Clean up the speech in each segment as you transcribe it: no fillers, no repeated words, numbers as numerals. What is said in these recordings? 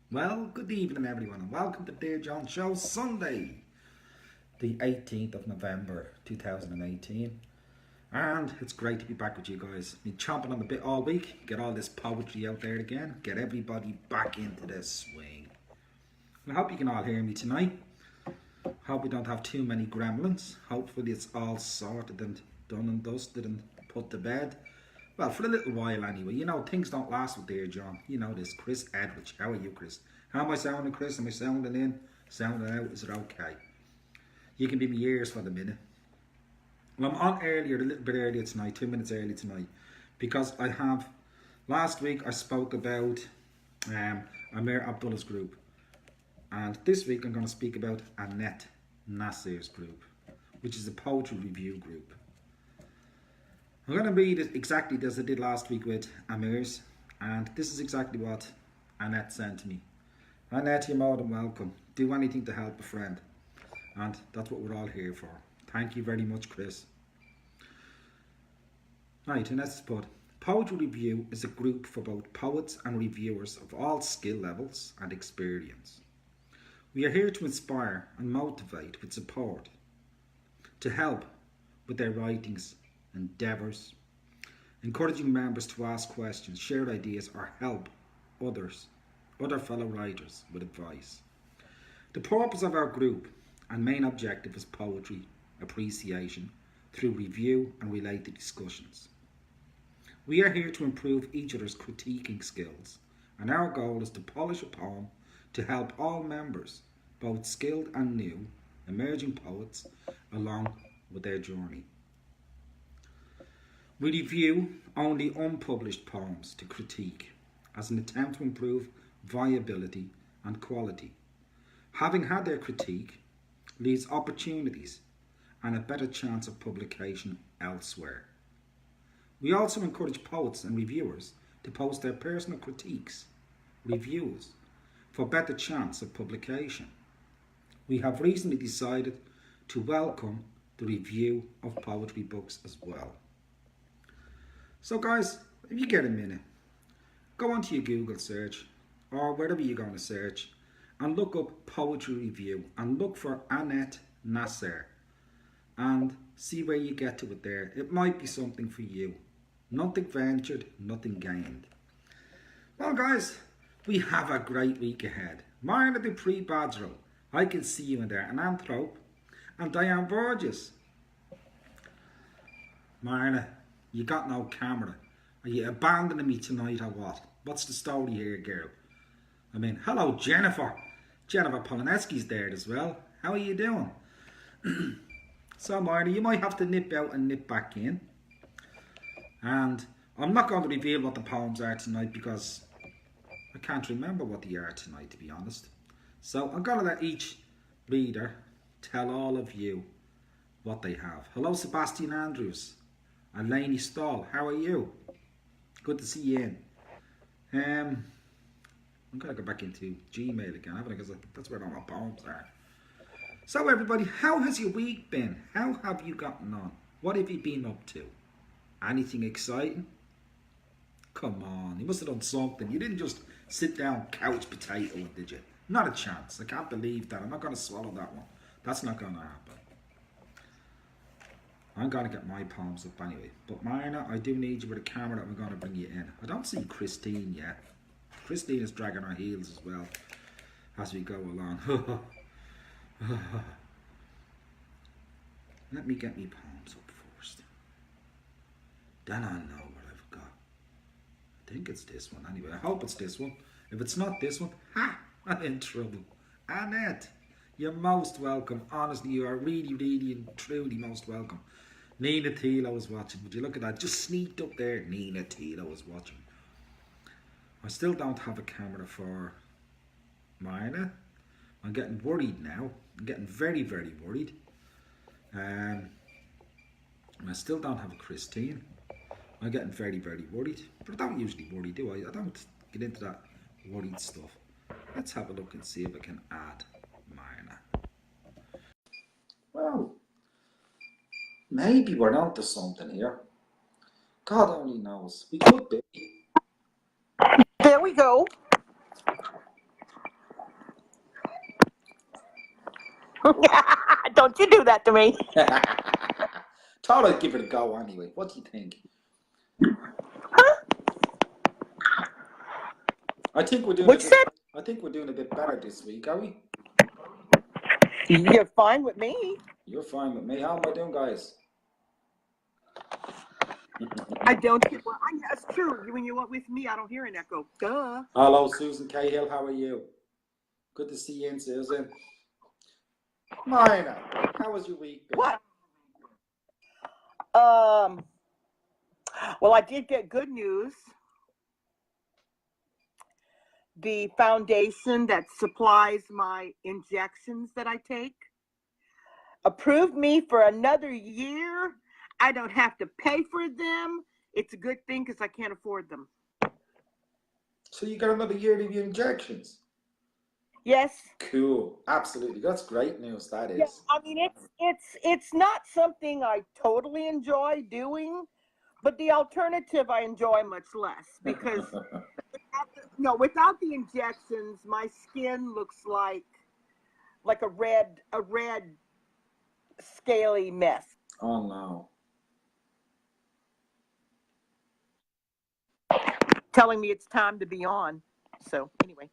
Well, good evening, everyone, and welcome to Dear John Show Sunday, the 18th of November 2018. And it's great to be back with you guys. Been chomping on the bit all week, get all this poetry out there again, get everybody back into this swing. I hope you can all hear me tonight. Hope we don't have too many gremlins. Hopefully, it's all sorted and done and dusted and put to bed. Well, for a little while anyway. You know, things don't last with Dear John. You know this. Chris Edwards. How are you, Chris? How am I sounding, Chris? Am I sounding in? Sounding out? Is it okay? You can be my ears for the minute. Well, I'm on earlier, a little bit earlier tonight, 2 minutes early tonight, because I have, last week I spoke about Amir Abdullah's group. And this week I'm going to speak about Annette Nasser's group, which is a poetry review group. I'm going to read it exactly as I did last week with Amir's, and this is exactly what Annette sent to me. Annette, you're more than welcome. Do anything to help a friend, and that's what we're all here for. Thank you very much, Chris. Right, and let's put, Poetry Review is a group for both poets and reviewers of all skill levels and experience. We are here to inspire and motivate with support, to help with their writings, endeavours, encouraging members to ask questions, share ideas, or help other fellow writers with advice. The purpose of our group and main objective is poetry appreciation through review and related discussions. We are here to improve each other's critiquing skills, and our goal is to polish a poem to help all members, both skilled and new, emerging poets, along with their journey. We review only unpublished poems to critique as an attempt to improve viability and quality. Having had their critique leaves opportunities and a better chance of publication elsewhere. We also encourage poets and reviewers to post their personal critiques, reviews, for better chance of publication. We have recently decided to welcome the review of poetry books as well. So guys, if you get a minute, go onto your Google search or wherever you're going to search and look up Poetry Review and look for Annette Nasser and see where you get to it there. It might be something for you. Nothing ventured, nothing gained. Well guys, we have a great week ahead. Marna Dupree Badrow, I can see you in there, and Anthrope, and Diane Burgess. Marna, you got no camera. Are you abandoning me tonight or what? What's the story here, girl? I mean, hello, Jennifer. Jennifer Polineski's there as well. How are you doing? So, Marna, you might have to nip out and nip back in. And I'm not going to reveal what the poems are tonight because I can't remember what they are tonight, to be honest. So I'm going to let each reader tell all of you what they have. Hello, Sebastian Andrews. And Lainey Stahl, how are you? Good to see you in. I'm going to go back into Gmail again, haven't I? Because that's where all my poems are. So everybody, how has your week been? How have you gotten on? What have you been up to? Anything exciting? Come on, you must have done something. You didn't just sit down couch potato, did you? Not a chance. I can't believe that. I'm not going to swallow that one. That's not going to happen. I'm going to get my palms up anyway. But Marna, I do need you with a camera and we're going to bring you in. I don't see Christine yet. Christine is dragging her heels as well as we go along. Let me get my palms up first. Then I'll know what I've got. I think it's this one anyway. I hope it's this one. If it's not this one, I'm in trouble. Annette, you're most welcome. Honestly, you are really, really and truly most welcome. Nina Tilo was watching. Would you look at that? Just sneaked up there. Nina Tilo was watching. I still don't have a camera for Marna. I'm getting worried now. I'm getting very, very worried. And I still don't have a Christine. I'm getting very, very worried. But I don't usually worry, do I? I don't get into that worried stuff. Let's have a look and see if I can add Marna. Well, maybe we're onto something here. God only knows. We could be. There we go. Don't you do that to me. Thought I'd give it a go anyway. What do you think? I think we're doing What you said? I think we're doing a bit better this week, are we? You're fine with me. You're fine with me. How am I doing, guys? I don't hear. Well, that's true. When you're with me, I don't hear an echo. Duh. Hello, Susan Cahill. How are you? Good to see you in, Susan. Marina, how was your week? What? Well, I did get good news. The foundation that supplies my injections that I take approved me for another year. I don't have to pay for them. It's a good thing because I can't afford them. So you got another year of your injections? Yes. Cool. Absolutely. That's great news, that is. Yeah, I mean, it's not something I totally enjoy doing, but the alternative I enjoy much less because without the injections, my skin looks like a red scaly mess. Oh no. Telling me it's time to be on. So anyway,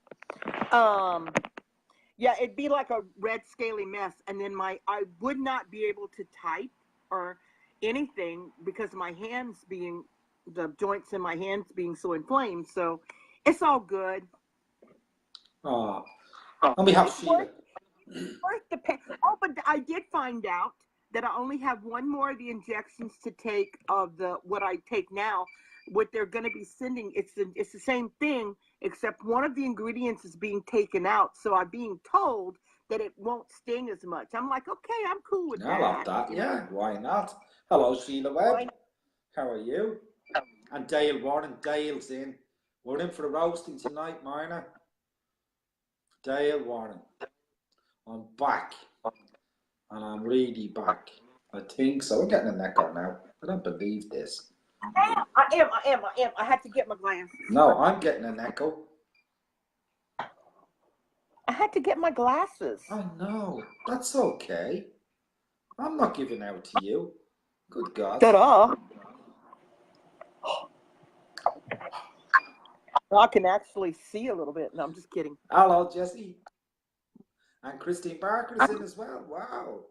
yeah, it'd be like a red scaly mess, and then I would not be able to type or anything because the joints in my hands being so inflamed. So it's all good. Oh, let me have Sheila. Worth the pain. Oh, but I did find out that I only have one more of the injections to take of what I take now. What they're going to be sending, it's the same thing, except one of the ingredients is being taken out. So I'm being told that it won't sting as much. I'm like, okay, I'm cool with that. I love that. Yeah, why not? Hello, Sheila Webb. How are you? And Dale Warren. Dale's in. We're in for the roasting tonight, Marina. Dale Warren. I'm back. And I'm really back. I think so. We're getting an echo now. I don't believe this. I am. I had to get my glasses. No, I'm getting an echo. I had to get my glasses. I know. That's okay. I'm not giving out to you. Good God. Ta-da. I can actually see a little bit. No, I'm just kidding. Hello, Jesse. And Christine Barker's in as well. Wow.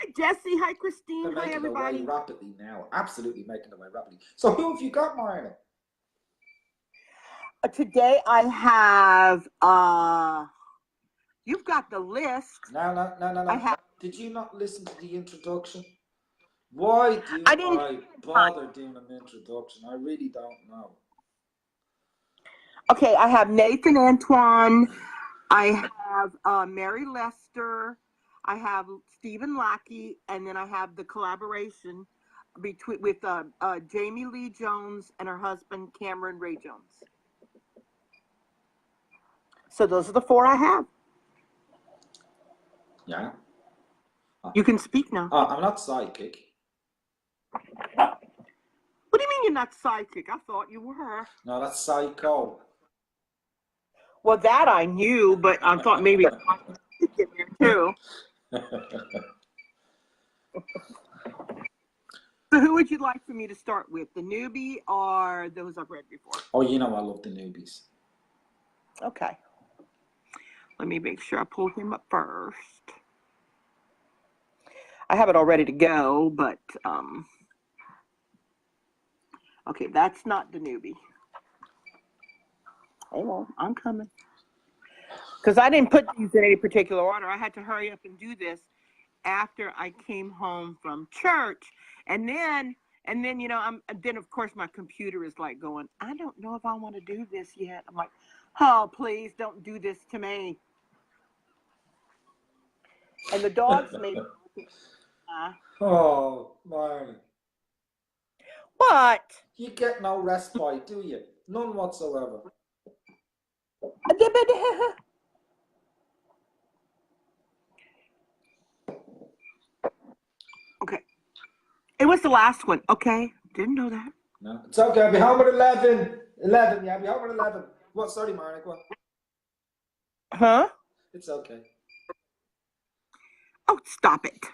Hi, Jesse. Hi, Christine. They're making hi, everybody. their way rapidly now. Absolutely making their way rapidly. So who have you got, Marina? Today I have, you've got the list. No. Did you not listen to the introduction? Why do I bother doing an introduction? I really don't know. Okay, I have Nathan Antoine. I have Mary Lester. I have Stephen Lackey, and then I have the collaboration with Jamie Lee Jones and her husband Cameron Ray Jones. So those are the four I have. Yeah. You can speak now. I'm not psychic. What do you mean you're not psychic? I thought you were. No, that's psycho. Well, that I knew, but I thought maybe I could get there too. So who would you like for me to start with? The newbie or those I've read before? Oh, you know I love the newbies. Okay. Let me make sure I pull him up first. I have it all ready to go, but okay, that's not the newbie. Hold on, I'm coming. Because I didn't put these in any particular order. I had to hurry up and do this after I came home from church. And then then of course my computer is like going, I don't know if I want to do this yet. I'm like, oh, please don't do this to me. And the dogs made Oh, man. What? You get no respite, do you? None whatsoever. Okay. It was the last one. Okay. Didn't know that. No. It's okay. I'll be home at 11. 11, yeah. I'll be home at 11. What? Sorry, Marnik. What? Huh? It's okay. Oh, stop it.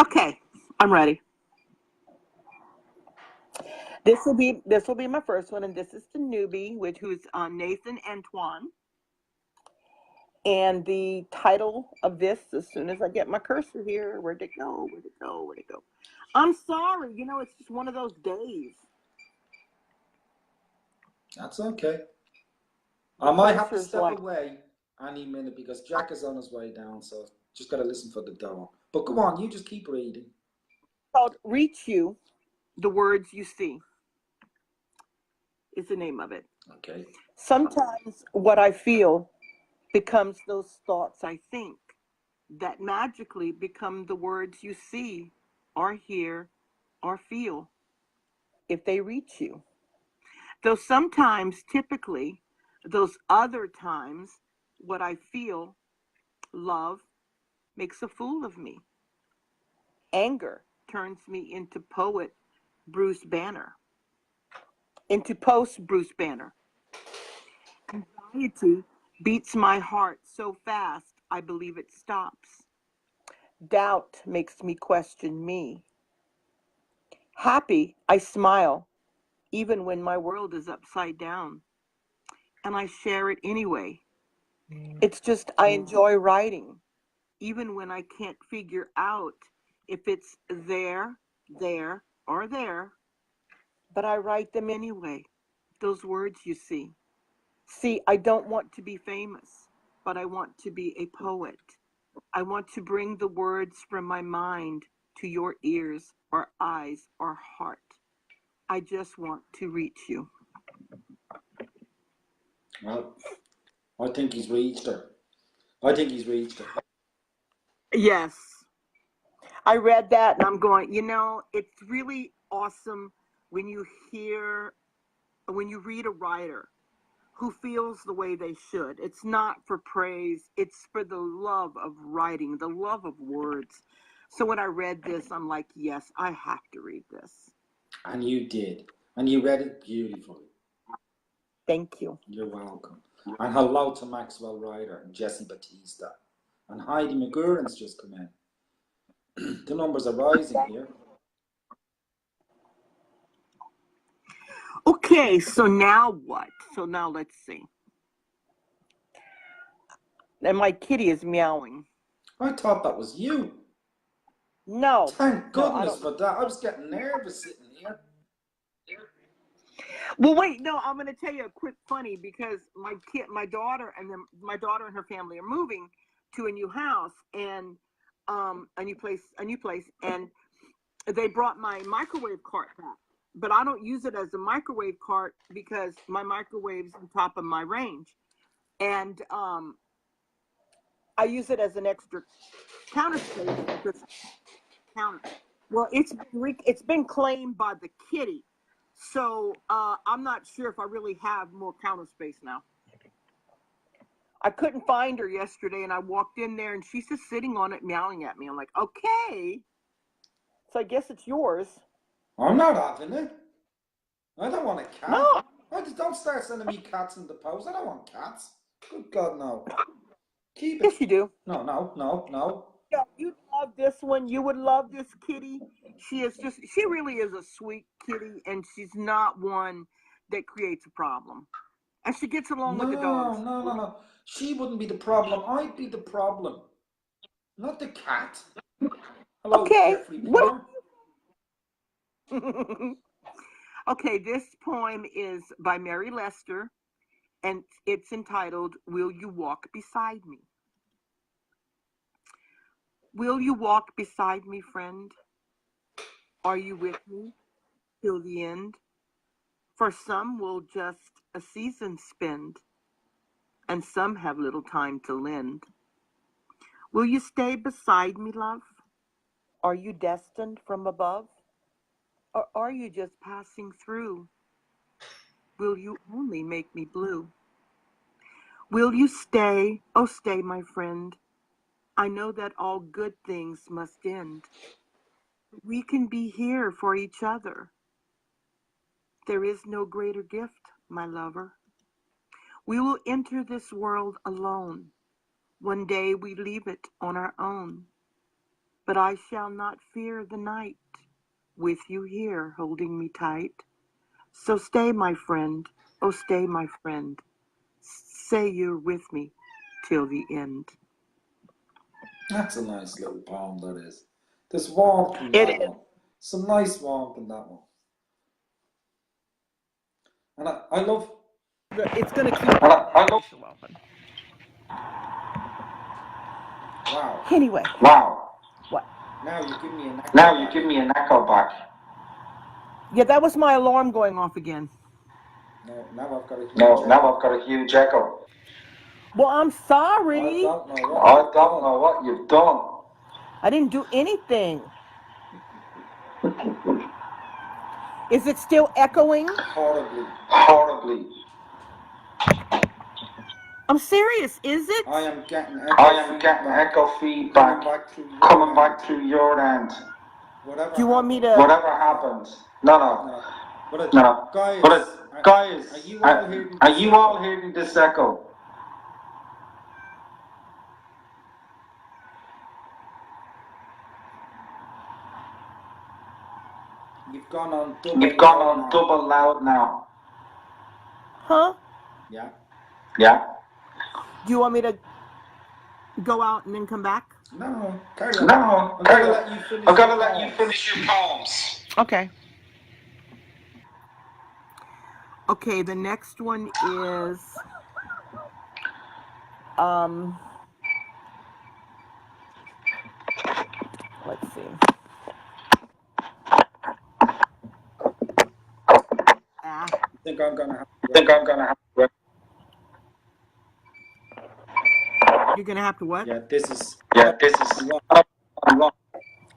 Okay, I'm ready. This will be my first one, and this is the newbie, who's Nathan Antoine. And the title of this, as soon as I get my cursor here, where'd it go? Where'd it go? Where'd it go? I'm sorry, it's just one of those days. That's okay. The I might have to cursor's step like, away any minute because Jack is on his way down, so just got to listen for the door. But go on, you just keep reading. called Reach You, the Words You See is the name of it. Okay. Sometimes what I feel becomes those thoughts I think that magically become the words you see or hear or feel if they reach you. Though sometimes, typically, those other times, what I feel, love, makes a fool of me. Anger turns me into poet Bruce Banner, into post Bruce Banner. Anxiety beats my heart so fast I believe it stops. Doubt makes me question me. Happy, I smile, even when my world is upside down. And I share it anyway. It's just I enjoy writing, even when I can't figure out if it's there, or there. But I write them anyway. Those words you see. See, I don't want to be famous, but I want to be a poet. I want to bring the words from my mind to your ears or eyes or heart. I just want to reach you. Well, I think he's reached her. I think he's reached her. Yes. I read that and I'm going, it's really awesome when you hear, when you read a writer who feels the way they should. It's not for praise, it's for the love of writing, the love of words. So when I read this, I'm like, yes, I have to read this. And you did. And you read it beautifully. Thank you. You're welcome. And hello to Maxwell Ryder and Jesse Batista. And Heidi McGurran's just come in. The numbers are rising here. Okay, so now what? So now let's see. And my kitty is meowing. I thought that was you. No. Thank No, I goodness don't. for that. I was getting nervous sitting here. Well, wait, no, I'm going to tell you a quick funny because my daughter and her family are moving to a new house and a new place, and they brought my microwave cart back. But I don't use it as a microwave cart because my microwave's on top of my range, and I use it as an extra counter space because counter. Well, it's been claimed by the kitty, so I'm not sure if I really have more counter space now. I couldn't find her yesterday, and I walked in there, and she's just sitting on it, meowing at me. I'm like, okay, so I guess it's yours. I'm not having it. I don't want a cat. No. Don't start sending me cats in the post. I don't want cats. Good God, no. Keep it. Yes, you do. No. Yeah, you'd love this one. You would love this kitty. She really is a sweet kitty, and she's not one that creates a problem. And she gets along with the dogs. No. She wouldn't be the problem. I'd be the problem. Not the cat. Hello, Okay. Jeffrey What? Plum. Okay, this poem is by Mary Lester, and it's entitled, Will You Walk Beside Me? Will you walk beside me, friend? Are you with me till the end? For some will just a season spend, and some have little time to lend. Will you stay beside me, love? Are you destined from above? Or are you just passing through? Will you only make me blue? Will you stay? Oh, stay, my friend. I know that all good things must end. We can be here for each other. There is no greater gift, my lover. We will enter this world alone. One day we leave it on our own. But I shall not fear the night, with you here holding me tight. So stay, my friend, oh stay, my friend. Say you're with me till the end. That's a nice little poem, that is. There's warmth in It that is. one. Some nice warmth in that one. And I love. It's going to keep I love. open. Wow. Anyway, Wow. what? Now you give me an echo. Now you give me an echo back. Yeah, that was my alarm going off again. No, now I've got a huge No, echo. now I've got a huge echo. Well, I'm sorry. I don't know what you've done. I didn't do anything. Is it still echoing? Horribly. Horribly. I'm serious, is it? I am getting echo feedback coming back through your end. Do you want me to? Whatever happens. No. Guys, are you all hearing this echo? You've gone on double loud now. Huh? Yeah. Do you want me to go out and then come back? No, carry on. No, I've got to let you finish your poems. Okay. Okay, the next one is let's see. I think I'm gonna have to. You're gonna have to what? Yeah, this is long.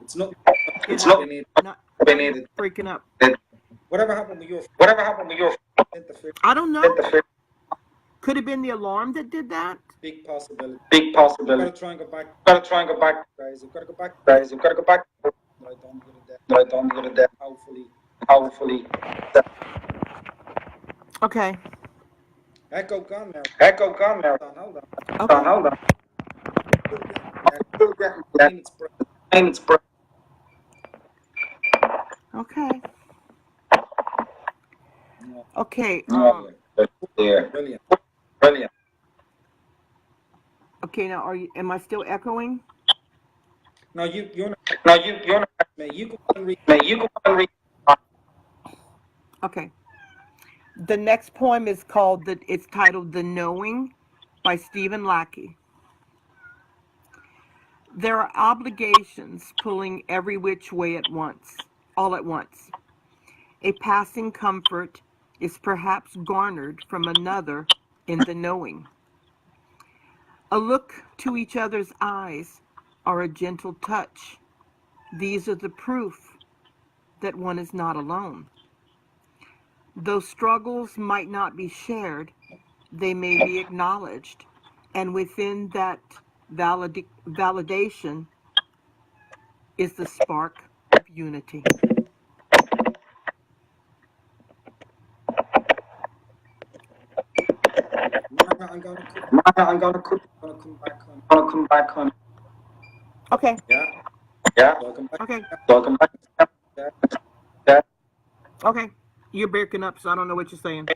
It's not breaking up. Whatever happened with your I don't know. Could have been the alarm that did that. Big possibility. Gotta try and go back. Guys, I've gotta go back. No, I don't get it there. Hopefully. Okay. Echo gone now. Hold on. Okay. Hold on. It's Okay. Okay. Brilliant. Okay. Now, am I still echoing? No, you're not. You go and read. Okay. The next poem is it's titled "The Knowing" by Stephen Lackey. There are obligations pulling every which way all at once. A passing comfort is perhaps garnered from another in the knowing. A look to each other's eyes or a gentle touch. These are the proof that one is not alone. Though struggles might not be shared, they may be acknowledged, and within that validation is the spark of unity. I'm gonna come back on. Okay. Yeah. Welcome back. Yeah. Okay. You're breaking up, so I don't know what you're saying.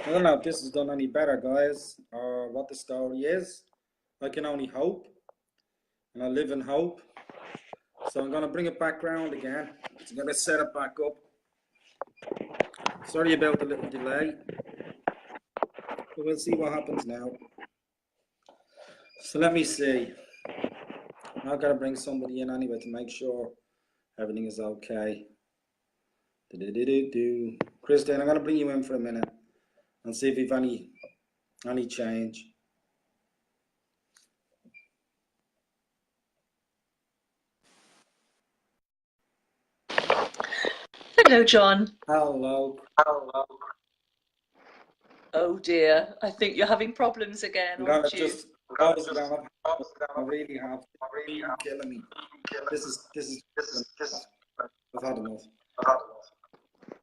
I don't know if this has done any better, guys, or what the story is. I can only hope, and I live in hope. So I'm gonna bring it back round again. I'm gonna set it back up. Sorry about the little delay, but we'll see what happens now. So let me see. I've got to bring somebody in anyway to make sure everything is okay. Christine, I'm going to bring you in for a minute and see if you've any change. Hello, John. Hello. Oh dear, I think you're having problems again, I'm going aren't to you? just close it down. I really have. It's really killing me. This is. I've had enough.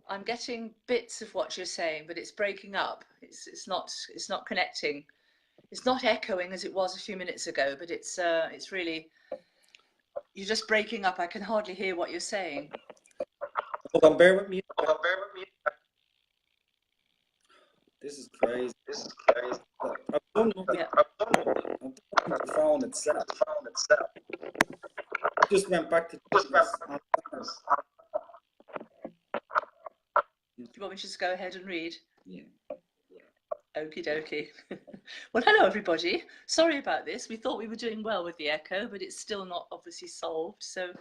I'm getting bits of what you're saying, but it's breaking up. It's not connecting. It's not echoing as it was a few minutes ago, but it's really, you're just breaking up. I can hardly hear what you're saying. Hold on, bear with me. This is crazy. I've done nothing. Yeah. I've done the phone itself. Just went back to. Do you want me to just go ahead and read? Yeah. Okie dokie. Well, hello everybody. Sorry about this. We thought we were doing well with the echo, but it's still not obviously solved. So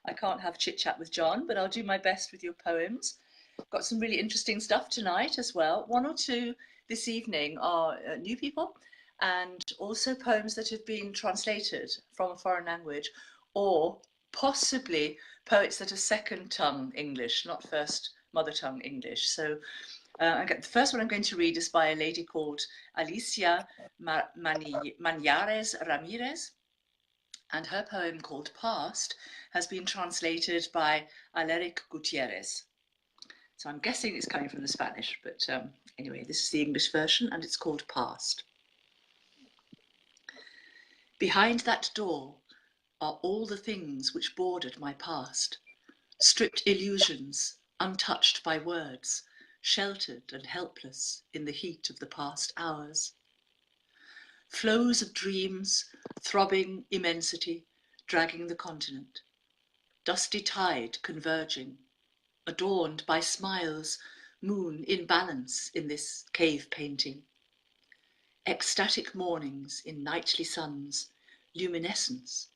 I can't have chit chat with John, but I'll do my best with your poems. Got some really interesting stuff tonight as well. One or two this evening are new people, and also poems that have been translated from a foreign language, or possibly poets that are second tongue English, not first mother tongue English. So the first one I'm going to read is by a lady called Alicia Manyares Ramirez, and her poem called Past has been translated by Aleric Gutierrez. So I'm guessing it's coming from the Spanish, but anyway, this is the English version and it's called Past. Behind that door are all the things which bordered my past, stripped illusions, untouched by words, sheltered and helpless in the heat of the past hours. Flows of dreams, throbbing immensity, dragging the continent. Dusty tide converging, adorned by smiles, moon in balance in this cave painting. Ecstatic mornings in nightly suns, luminescence,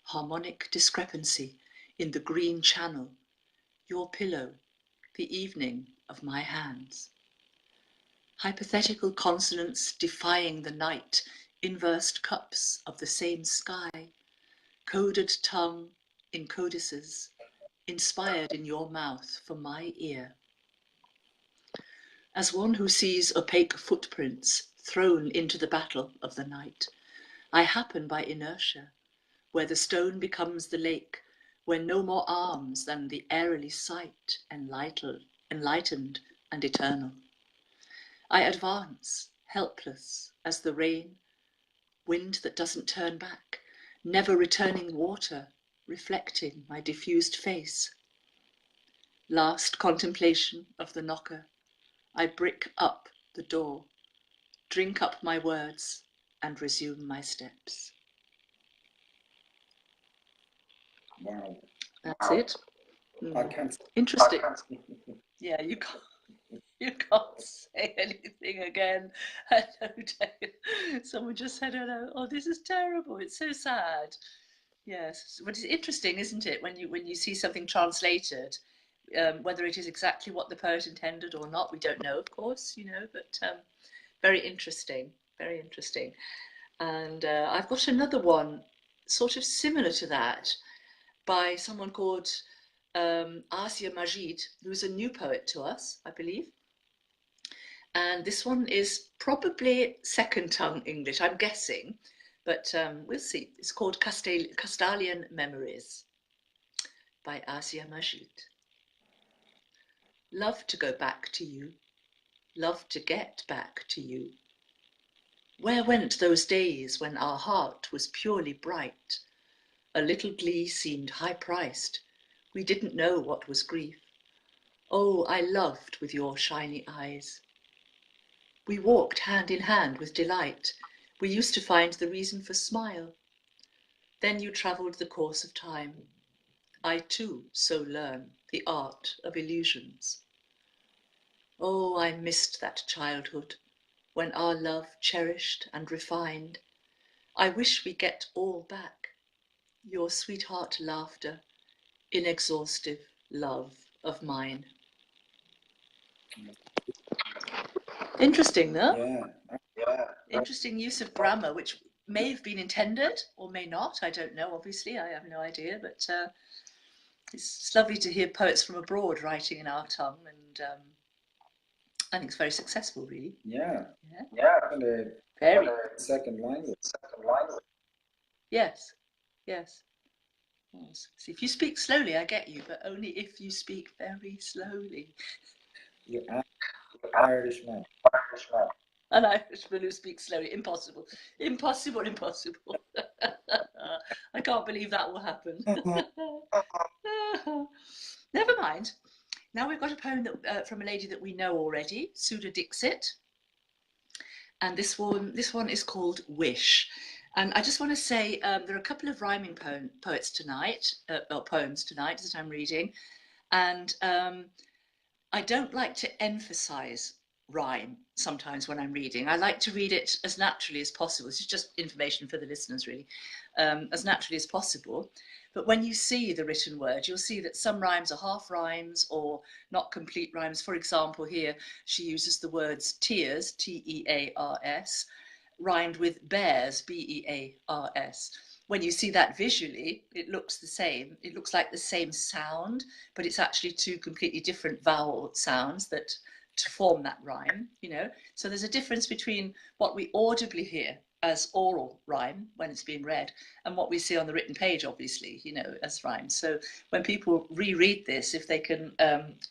harmonic discrepancy in the green channel, your pillow, the evening of my hands. Hypothetical consonants defying the night, inversed cups of the same sky, coded tongue in codices, inspired in your mouth for my ear. As one who sees opaque footprints thrown into the battle of the night, I happen by inertia, where the stone becomes the lake, where no more arms than the airily sight enlightened and eternal. I advance, helpless as the rain, wind that doesn't turn back, never returning water, reflecting my diffused face. Last contemplation of the knocker, I brick up the door, drink up my words, and resume my steps. Wow. That's it. I can't. Interesting. Yeah, you can't say anything again. Hello, Dave. Someone just said hello. Oh, this is terrible. It's so sad. Yes, but it's interesting, isn't it, when you see something translated, whether it is exactly what the poet intended or not, we don't know, of course, but very interesting, very interesting. And I've got another one, sort of similar to that, by someone called Asia Majid, who's a new poet to us, I believe. And this one is probably second tongue English, I'm guessing, but we'll see. It's called Castalian Memories by Asia Majid. Love to go back to you, love to get back to you. Where went those days when our heart was purely bright? A little glee seemed high-priced. We didn't know what was grief. Oh, I loved with your shiny eyes. We walked hand in hand with delight. We used to find the reason for smile. Then you travelled the course of time. I too so learn the art of illusions. Oh, I missed that childhood, when our love cherished and refined. I wish we get all back. Your sweetheart laughter, inexhaustive love of mine. Interesting, no? Yeah. Interesting use of grammar, which may have been intended or may not. I don't know, obviously. I have no idea. But it's lovely to hear poets from abroad writing in our tongue. And I think it's very successful, really. Yeah. Yeah. And a Very. second language. Yes. Yes. See, if you speak slowly, I get you, but only if you speak very slowly. You're Irishman. An Irishman who speaks slowly. Impossible. Impossible, impossible. I can't believe that will happen. Never mind. Now we've got a poem that, from a lady that we know already, Sudha Dixit. And this one is called Wish. And I just want to say there are a couple of rhyming poets tonight, or poems tonight that I'm reading. And I don't like to emphasize rhyme sometimes when I'm reading. I like to read it as naturally as possible. This is just information for the listeners, really, as naturally as possible. But when you see the written word, you'll see that some rhymes are half rhymes or not complete rhymes. For example, here she uses the words tears, T-E-A-R-S, rhymed with bears, B-E-A-R-S. When you see that visually, it looks the same. It looks like the same sound, but it's actually two completely different vowel sounds that to form that rhyme, you know. So there's a difference between what we audibly hear as oral rhyme when it's being read and what we see on the written page, obviously, you know, as rhyme. So when people reread this, if they can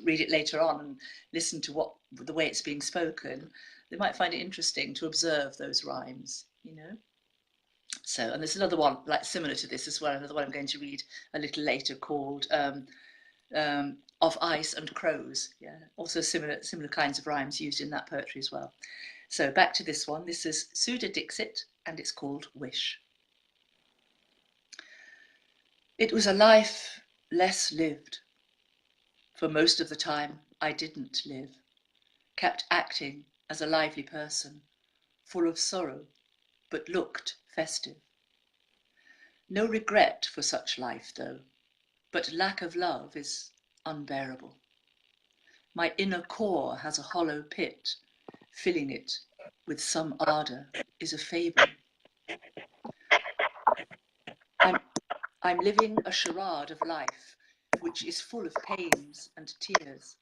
read it later on and listen to the way it's being spoken, they might find it interesting to observe those rhymes, you know. So, and there's another one like similar to this as well, another one I'm going to read a little later called Of Ice and Crows. Yeah, also similar kinds of rhymes used in that poetry as well. So back to this one. This is Sudha Dixit and it's called Wish. It was a life less lived. For most of the time I didn't live, kept acting as a lively person, full of sorrow, but looked festive. No regret for such life, though, but lack of love is unbearable. My inner core has a hollow pit, filling it with some ardour is a fable. I'm living a charade of life, which is full of pains and tears.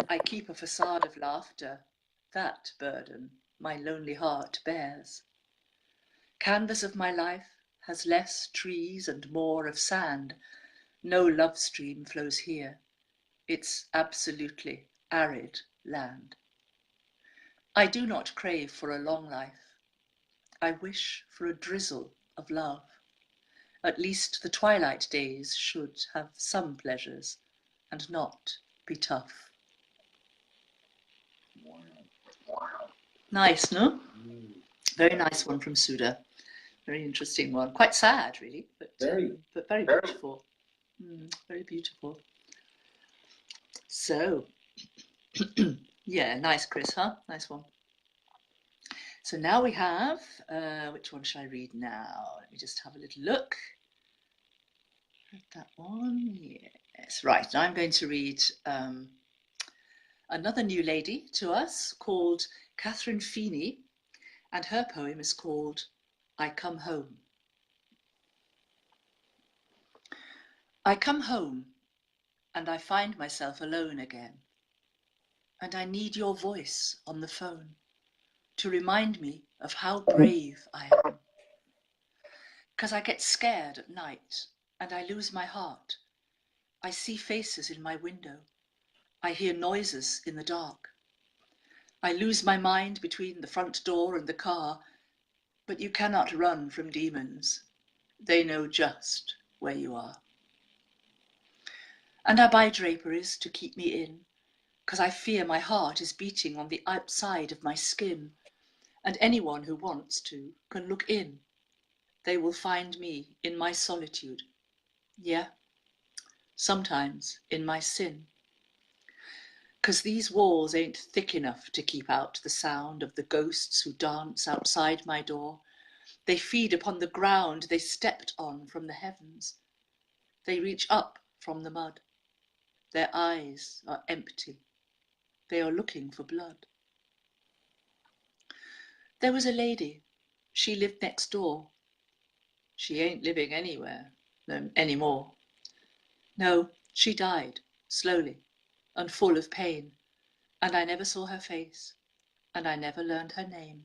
I keep a facade of laughter, that burden my lonely heart bears. Canvas of my life has less trees and more of sand. No love stream flows here. It's absolutely arid land. I do not crave for a long life. I wish for a drizzle of love. At least the twilight days should have some pleasures and not be tough. Nice, no? Very nice one from Sudha. Very interesting one. Quite sad, really, but very beautiful. Very beautiful. So, yeah, nice, Chris, huh? Nice one. So now we have, which one shall I read now? Let me just have a little look. That one, yes. Right, now I'm going to read another new lady to us called Catherine Feeney, and her poem is called I Come Home. I come home and I find myself alone again, and I need your voice on the phone to remind me of how brave I am. 'Cause I get scared at night and I lose my heart. I see faces in my window. I hear noises in the dark. I lose my mind between the front door and the car, but you cannot run from demons. They know just where you are. And I buy draperies to keep me in, 'cause I fear my heart is beating on the outside of my skin, and anyone who wants to can look in. They will find me in my solitude. Yeah, sometimes in my sin. 'Cause these walls ain't thick enough to keep out the sound of the ghosts who dance outside my door, They feed upon the ground they stepped on from the heavens. They reach up from the mud. Their eyes are empty. They are looking for blood. There was a lady. She lived next door. She ain't living anywhere anymore. No, she died, slowly and full of pain, and I never saw her face, and I never learned her name.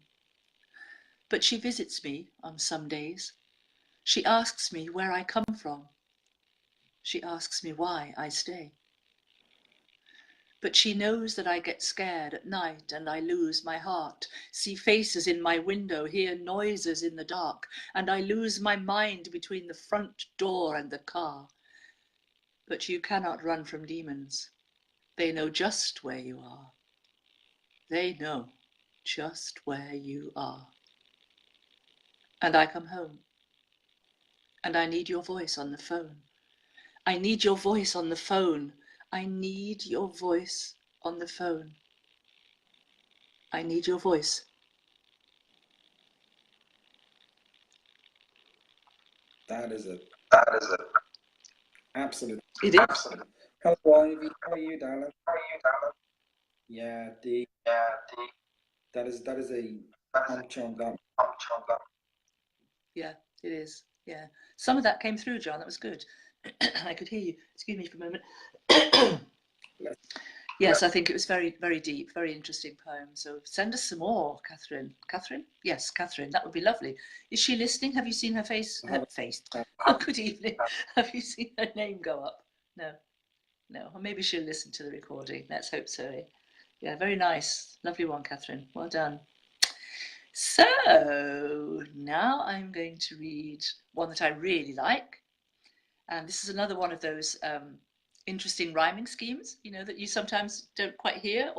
But she visits me on some days. She asks me where I come from. She asks me why I stay. But she knows that I get scared at night and I lose my heart, see faces in my window, hear noises in the dark, and I lose my mind between the front door and the car. But you cannot run from demons. They know just where you are. They know just where you are. And I come home. And I need your voice on the phone. I need your voice on the phone. I need your voice on the phone. I need your voice. That is it. Absolute. It is. Absolute. Hello, Ivy. How are you, darling? Yeah, that is a chunk up. Yeah, it is. Yeah. Some of that came through, John. That was good. I could hear you. Excuse me for a moment. Yes, I think it was very, very deep, very interesting poem. So send us some more, Catherine. Catherine? Yes, Catherine. That would be lovely. Is she listening? Have you seen her face? Her face. Oh, good evening. Have you seen her name go up? No. No. Or maybe she'll listen to the recording. Let's hope so. Eh? Yeah, very nice. Lovely one, Catherine. Well done. So now I'm going to read one that I really like. And this is another one of those interesting rhyming schemes, you know, that you sometimes don't quite hear,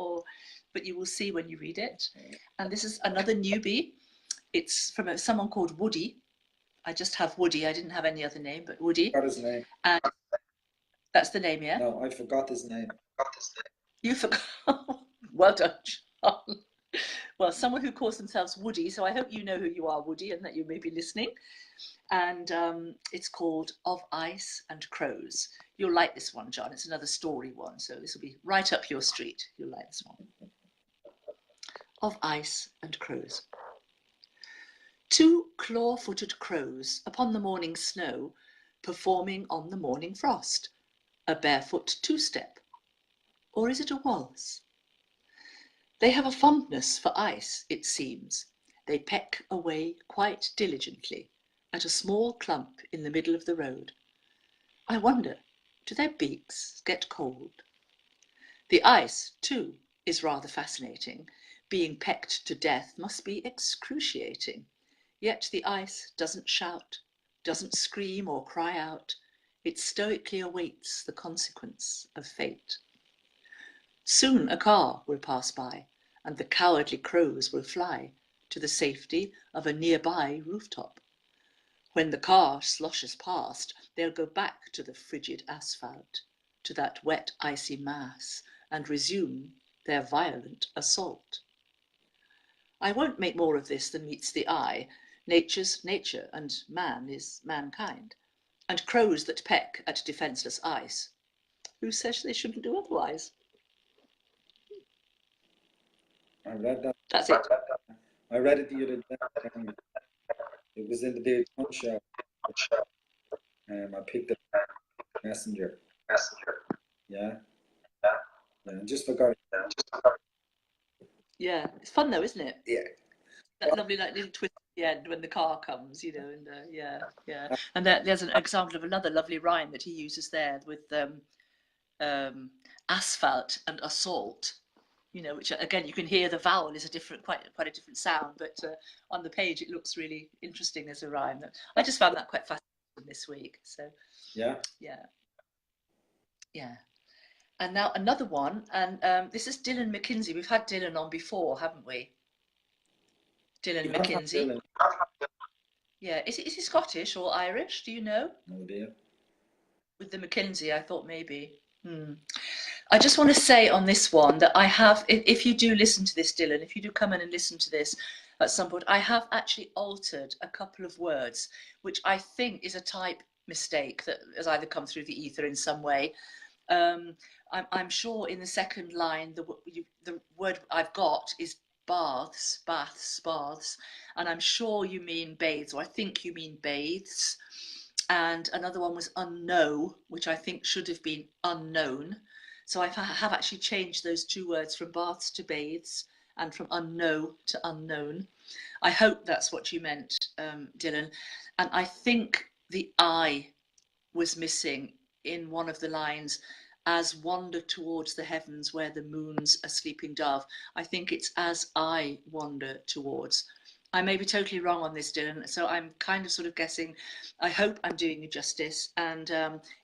but you will see when you read it. And this is another newbie. It's from someone called Woody. I just have Woody. I didn't have any other name, but Woody. What is his name? And that's the name, yeah? No, I forgot his name. You forgot. Well done, John. Well, someone who calls themselves Woody, so I hope you know who you are, Woody, and that you may be listening. And it's called Of Ice and Crows. You'll like this one, John. It's another story one, so this will be right up your street. You'll like this one. Of Ice and Crows. Two claw-footed crows upon the morning snow, performing on the morning frost, a barefoot two-step. Or is it a waltz? They have a fondness for ice, it seems. They peck away quite diligently at a small clump in the middle of the road. I wonder, do their beaks get cold? The ice, too, is rather fascinating. Being pecked to death must be excruciating. Yet the ice doesn't shout, doesn't scream or cry out. It stoically awaits the consequence of fate. Soon a car will pass by, and the cowardly crows will fly to the safety of a nearby rooftop. When the car sloshes past, they'll go back to the frigid asphalt, to that wet, icy mass, and resume their violent assault. I won't make more of this than meets the eye. Nature's nature, and man is mankind. And crows that peck at defenceless ice. Who says they shouldn't do otherwise? I read that. That's it. I read it the other day. It was in the Dave John show. I picked up Messenger. Yeah. Yeah. I just forgot it. Yeah, it's fun though, isn't it? Yeah. That lovely like little twist at the end when the car comes, you know, and yeah. And there's an example of another lovely rhyme that he uses there with asphalt and assault. You know, which again you can hear the vowel is quite a different sound, but on the page it looks really interesting as a rhyme. I just found that quite fascinating this week. So yeah. And now another one, and this is Dylan McKinsey. We've had Dylan on before, haven't we? Dylan McKinsey. Yeah, is he Scottish or Irish? Do you know? No idea. With the McKinsey, I thought maybe. I just want to say on this one that I have, if you do listen to this, Dylan, if you do come in and listen to this, at some point. I have actually altered a couple of words, which I think is a type mistake that has either come through the ether in some way. I'm sure in the second line, the word I've got is baths, and I'm sure you mean bathes, or I think you mean bathes. And another one was unknown, which I think should have been unknown. So I have actually changed those two words from baths to bathes and from unknown to unknown. I hope that's what you meant, Dylan. And I think the I was missing in one of the lines, as wander towards the heavens where the moon's a sleeping dove. I think it's as I wander towards. I may be totally wrong on this, Dylan, so I'm kind of sort of guessing. I hope I'm doing you justice. And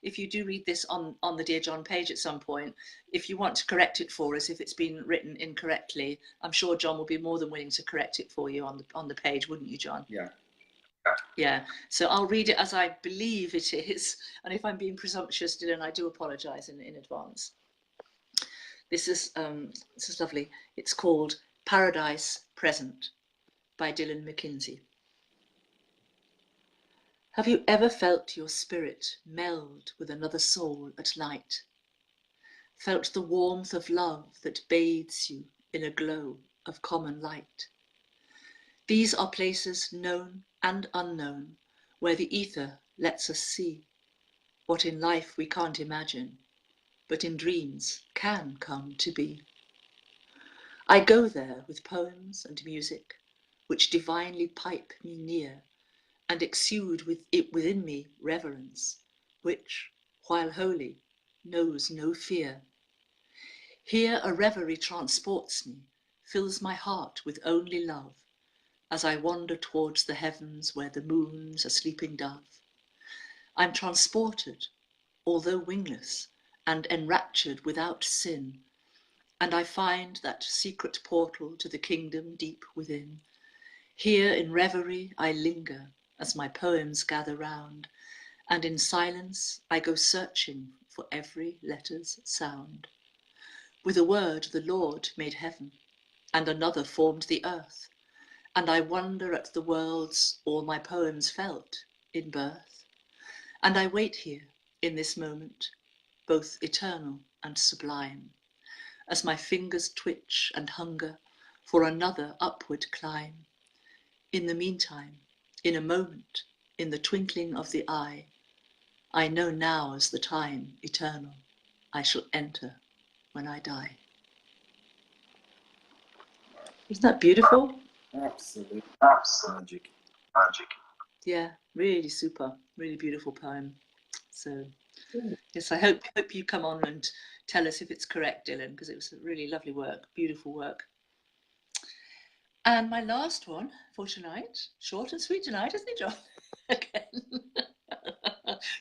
if you do read this on the Dear John page at some point, if you want to correct it for us, if it's been written incorrectly, I'm sure John will be more than willing to correct it for you on the page, wouldn't you, John? Yeah. Yeah, so I'll read it as I believe it is, and if I'm being presumptuous, Dylan, I do apologise in advance. This is lovely. It's called Paradise Present by Dylan McKinsey. Have you ever felt your spirit meld with another soul at night? Felt the warmth of love that bathes you in a glow of common light? These are places known and unknown, where the ether lets us see what in life we can't imagine, but in dreams can come to be. I go there with poems and music, which divinely pipe me near, and exude within me reverence, which, while holy, knows no fear. Here a reverie transports me, fills my heart with only love, as I wander towards the heavens where the moon's a sleeping dove. I'm transported, although wingless, and enraptured without sin, and I find that secret portal to the kingdom deep within. Here in reverie I linger as my poems gather round, and in silence I go searching for every letter's sound. With a word the Lord made heaven, and another formed the earth, and I wonder at the worlds all my poems felt in birth. And I wait here in this moment, both eternal and sublime, as my fingers twitch and hunger for another upward climb. In the meantime, in a moment, in the twinkling of the eye, I know now as the time eternal I shall enter when I die. Isn't that beautiful? Absolutely. Magic. Yeah, really super, really beautiful poem. So, yes, I hope you come on and tell us if it's correct, Dylan, because it was really lovely work, beautiful work. And my last one for tonight, short and sweet tonight, isn't it, John? Again.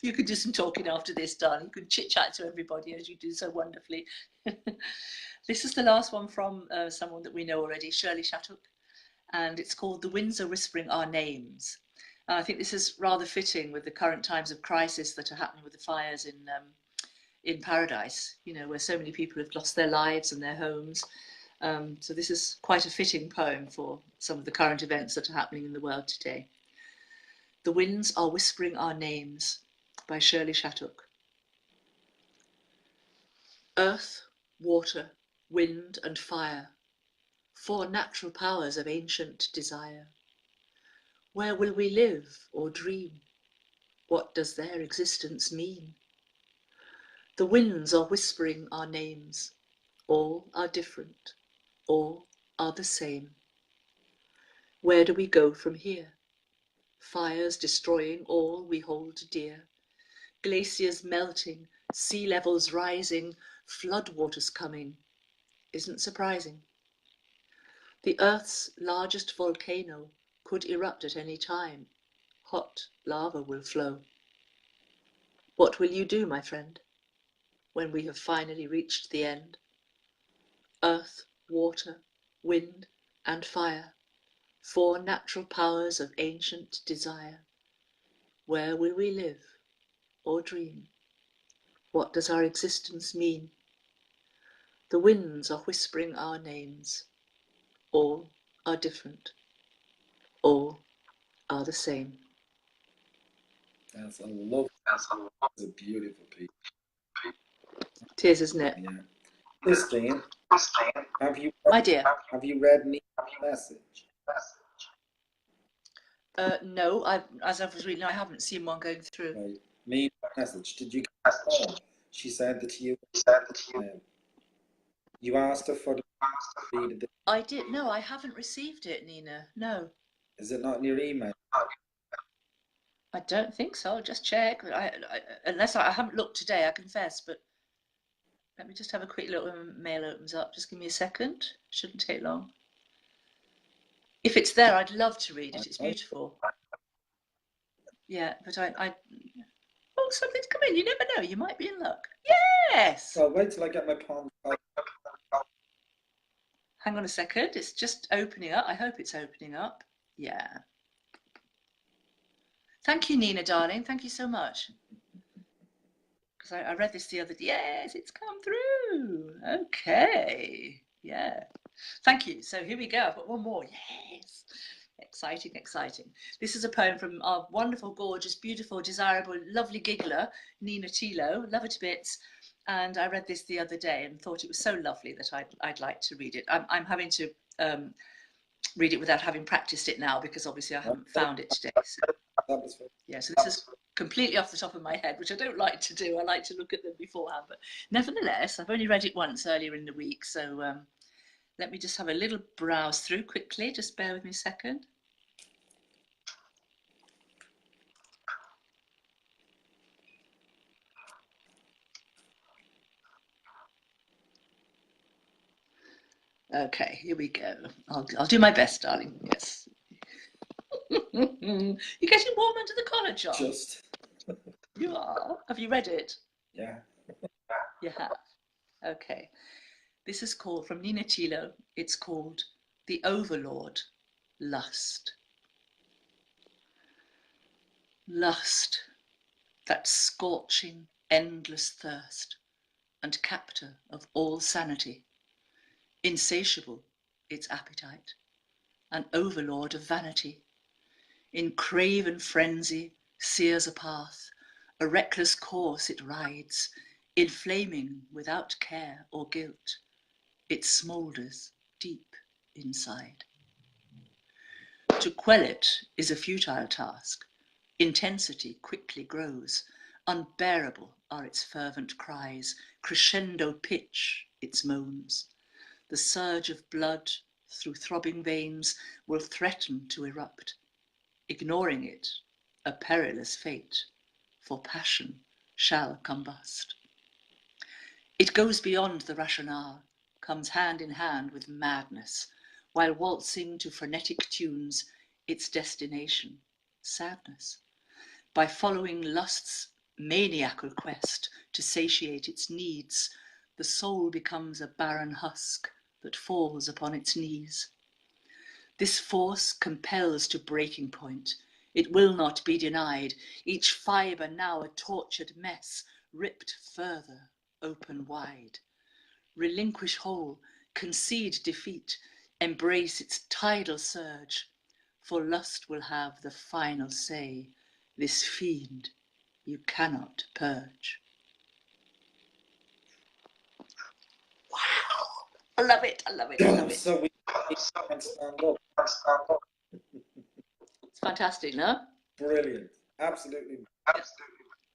You could do some talking after this, darling. You could chit-chat to everybody as you do so wonderfully. This is the last one from someone that we know already, Shirley Shattuck, and it's called The Winds Are Whispering Our Names. And I think this is rather fitting with the current times of crisis that are happening with the fires in Paradise, you know, where so many people have lost their lives and their homes. So this is quite a fitting poem for some of the current events that are happening in the world today. The Winds Are Whispering Our Names by Shirley Shattuck. Earth, water, wind and fire, four natural powers of ancient desire. Where will we live or dream? What does their existence mean? The winds are whispering our names. All are different. All are the same. Where do we go from here? Fires destroying all we hold dear. Glaciers melting, sea levels rising, floodwaters coming. Isn't surprising. The Earth's largest volcano could erupt at any time. Hot lava will flow. What will you do, my friend, when we have finally reached the end? Earth, water, wind, and fire, four natural powers of ancient desire. Where will we live or dream? What does our existence mean? The winds are whispering our names. All are different. all are the same. That's a love. That's a beautiful piece. It is, isn't it? Yeah. Christine, have you My dear. have you read Nina's message? No, as I was reading, I haven't seen one going through. Right. Nina's message. Did you get it? She said that you you asked her for the read. I did. No, I haven't received it, Nina. No. Is it not in your email? I don't think so. I'll just check. Unless I haven't looked today, I confess. But let me just have a quick look when mail opens up. Just give me a second. Shouldn't take long. If it's there, I'd love to read it. It's beautiful. Yeah, but oh, something's come in. You never know. You might be in luck. Yes. Well, wait till I get my palm. Hang on a second. It's just opening up. I hope it's opening up. Yeah. Thank you, Nina, darling. Thank you so much. Because I read this the other day. Yes, it's come through. Okay. Yeah. Thank you. So here we go. I've got one more. Yes. Exciting, exciting. This is a poem from our wonderful, gorgeous, beautiful, desirable, lovely giggler, Nina Tilo. Love her to bits. And I read this the other day and thought it was so lovely that I'd like to read it. I'm having to read it without having practiced it now because obviously I haven't found it today. So, yeah, so this is completely off the top of my head, which I don't like to do. I like to look at them beforehand. But nevertheless, I've only read it once earlier in the week. So let me just have a little browse through quickly. Just bear with me a second. Okay, here we go. I'll do my best, darling. Yes. You're getting warm under the collar, John. Just. You are. Have you read it? Yeah. You have. Okay. This is called from Nina Tilo. It's called The Overlord, Lust. Lust, that scorching, endless thirst, and captor of all sanity. Insatiable its appetite, an overlord of vanity. In craven frenzy sears a path, a reckless course it rides, inflaming without care or guilt. It smoulders deep inside. To quell it is a futile task. Intensity quickly grows. Unbearable are its fervent cries, crescendo pitch its moans. The surge of blood through throbbing veins will threaten to erupt. Ignoring it, a perilous fate, for passion shall combust. It goes beyond the rationale, comes hand in hand with madness, while waltzing to frenetic tunes, its destination, sadness. By following lust's maniacal quest to satiate its needs, the soul becomes a barren husk that falls upon its knees. This force compels to breaking point. It will not be denied, each fibre now a tortured mess, ripped further, open wide. Relinquish whole, concede defeat, embrace its tidal surge, for lust will have the final say, this fiend you cannot purge. Wow! I love it, I love it, I love it. So we can't stand up. It's fantastic, no? Brilliant. Absolutely.